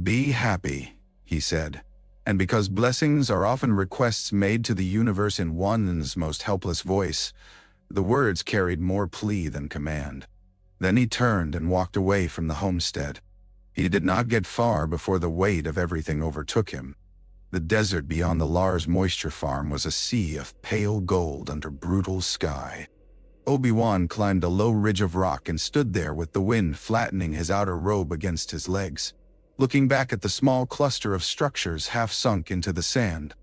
Speaker 1: "Be happy," he said, and because blessings are often requests made to the universe in one's most helpless voice, the words carried more plea than command. Then he turned and walked away from the homestead. He did not get far before the weight of everything overtook him. The desert beyond the Lars moisture farm was a sea of pale gold under brutal sky. Obi-Wan climbed a low ridge of rock and stood there with the wind flattening his outer robe against his legs, looking back at the small cluster of structures half sunk into the sand.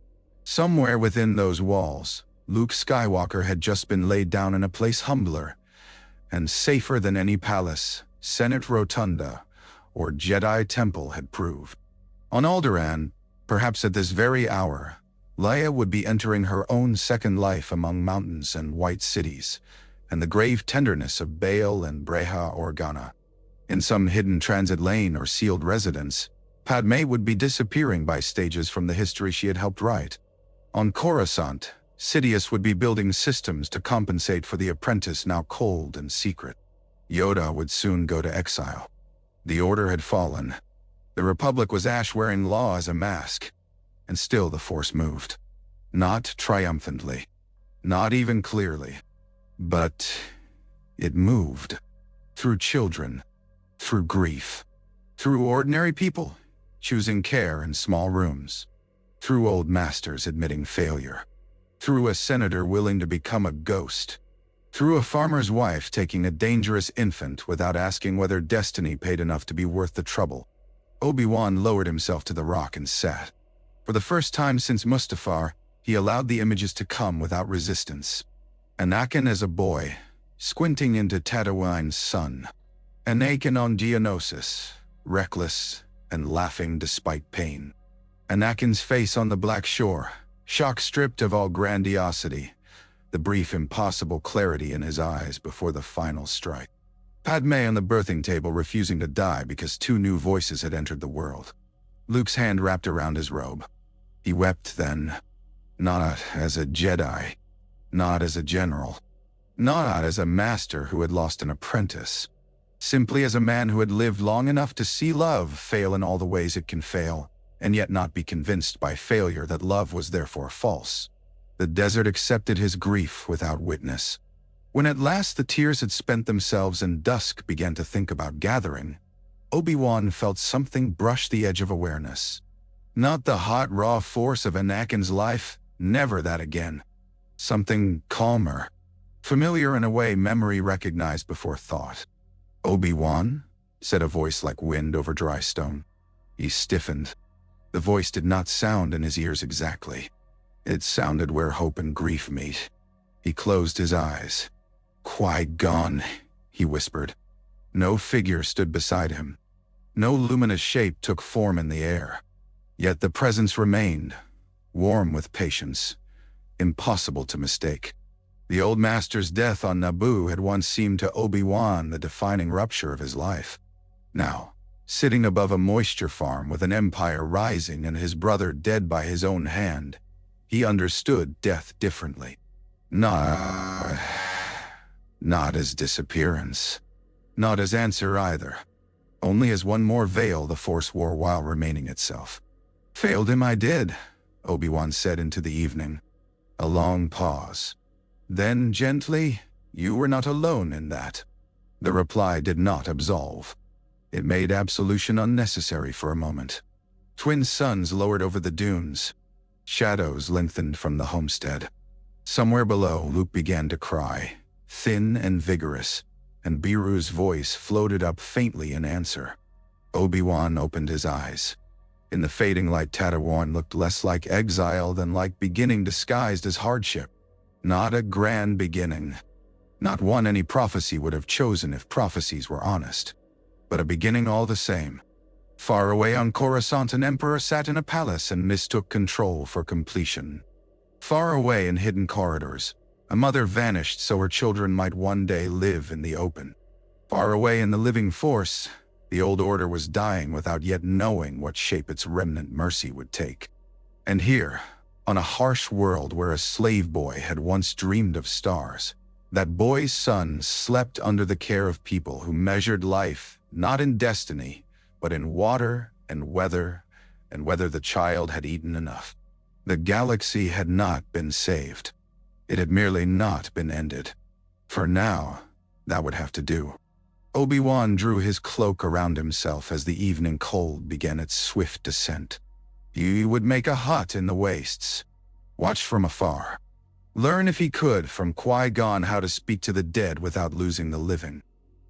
Speaker 1: Somewhere within those walls, Luke Skywalker had just been laid down in a place humbler and safer than any palace, Senate Rotunda, or Jedi Temple had proved. On Alderaan, perhaps at this very hour, Leia would be entering her own second life among mountains and white cities, and the grave tenderness of Bail and Breha Organa. In some hidden transit lane or sealed residence, Padmé would be disappearing by stages from the history she had helped write. On Coruscant, Sidious would be building systems to compensate for the apprentice now cold and secret. Yoda would soon go to exile. The Order had fallen. The Republic was ash-wearing law as a mask. And still the Force moved. Not triumphantly. Not even clearly. But it moved. Through children. Through grief. Through ordinary people, choosing care in small rooms. Through old masters admitting failure. Through a senator willing to become a ghost. Through a farmer's wife taking a dangerous infant without asking whether destiny paid enough to be worth the trouble. Obi-Wan lowered himself to the rock and sat. For the first time since Mustafar, he allowed the images to come without resistance. Anakin as a boy, squinting into Tatooine's sun. Anakin on Geonosis, reckless and laughing despite pain. Anakin's face on the Black Shore, shock stripped of all grandiosity, the brief impossible clarity in his eyes before the final strike. Padmé on the birthing table refusing to die because two new voices had entered the world. Luke's hand wrapped around his robe. He wept then, not as a Jedi, not as a general, not as a master who had lost an apprentice, simply as a man who had lived long enough to see love fail in all the ways it can fail, and yet not be convinced by failure that love was therefore false. The desert accepted his grief without witness. When at last the tears had spent themselves and dusk began to think about gathering, Obi-Wan felt something brush the edge of awareness. Not the hot, raw force of Anakin's life, never that again. Something calmer, familiar in a way memory recognized before thought. "Obi-Wan?" said a voice like wind over dry stone. He stiffened. The voice did not sound in his ears exactly. It sounded where hope and grief meet. He closed his eyes. "Qui-Gon," he whispered. No figure stood beside him. No luminous shape took form in the air. Yet the presence remained, warm with patience, impossible to mistake. The old master's death on Naboo had once seemed to Obi-Wan the defining rupture of his life. Now, sitting above a moisture farm with an empire rising and his brother dead by his own hand, he understood death differently. Not as disappearance. Not as answer either. Only as one more veil the Force wore while remaining itself. "Failed him I did," Obi-Wan said into the evening. A long pause. Then, gently, "You were not alone in that." The reply did not absolve. It made absolution unnecessary for a moment. Twin suns lowered over the dunes. Shadows lengthened from the homestead. Somewhere below, Luke began to cry, thin and vigorous, and Beru's voice floated up faintly in answer. Obi-Wan opened his eyes. In the fading light, Tatooine looked less like exile than like beginning disguised as hardship. Not a grand beginning. Not one any prophecy would have chosen if prophecies were honest. But a beginning all the same. Far away on Coruscant, an emperor sat in a palace and mistook control for completion. Far away in hidden corridors, a mother vanished so her children might one day live in the open. Far away in the living Force, the old order was dying without yet knowing what shape its remnant mercy would take. And here, on a harsh world where a slave boy had once dreamed of stars, that boy's son slept under the care of people who measured life not in destiny, but in water and whether the child had eaten enough. The galaxy had not been saved. It had merely not been ended. For now, that would have to do. Obi-Wan drew his cloak around himself as the evening cold began its swift descent. He would make a hut in the wastes. Watch from afar. Learn if he could from Qui-Gon how to speak to the dead without losing the living.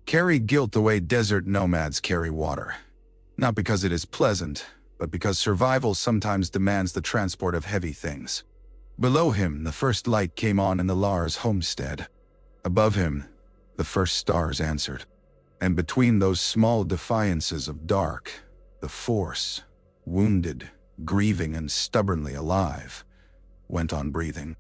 Speaker 1: Carry guilt the way desert nomads carry water. Not because it is pleasant, but because survival sometimes demands the transport of heavy things. Below him, the first light came on in the Lars homestead. Above him, the first stars answered. And between those small defiances of dark, the Force, wounded, grieving and stubbornly alive, went on breathing.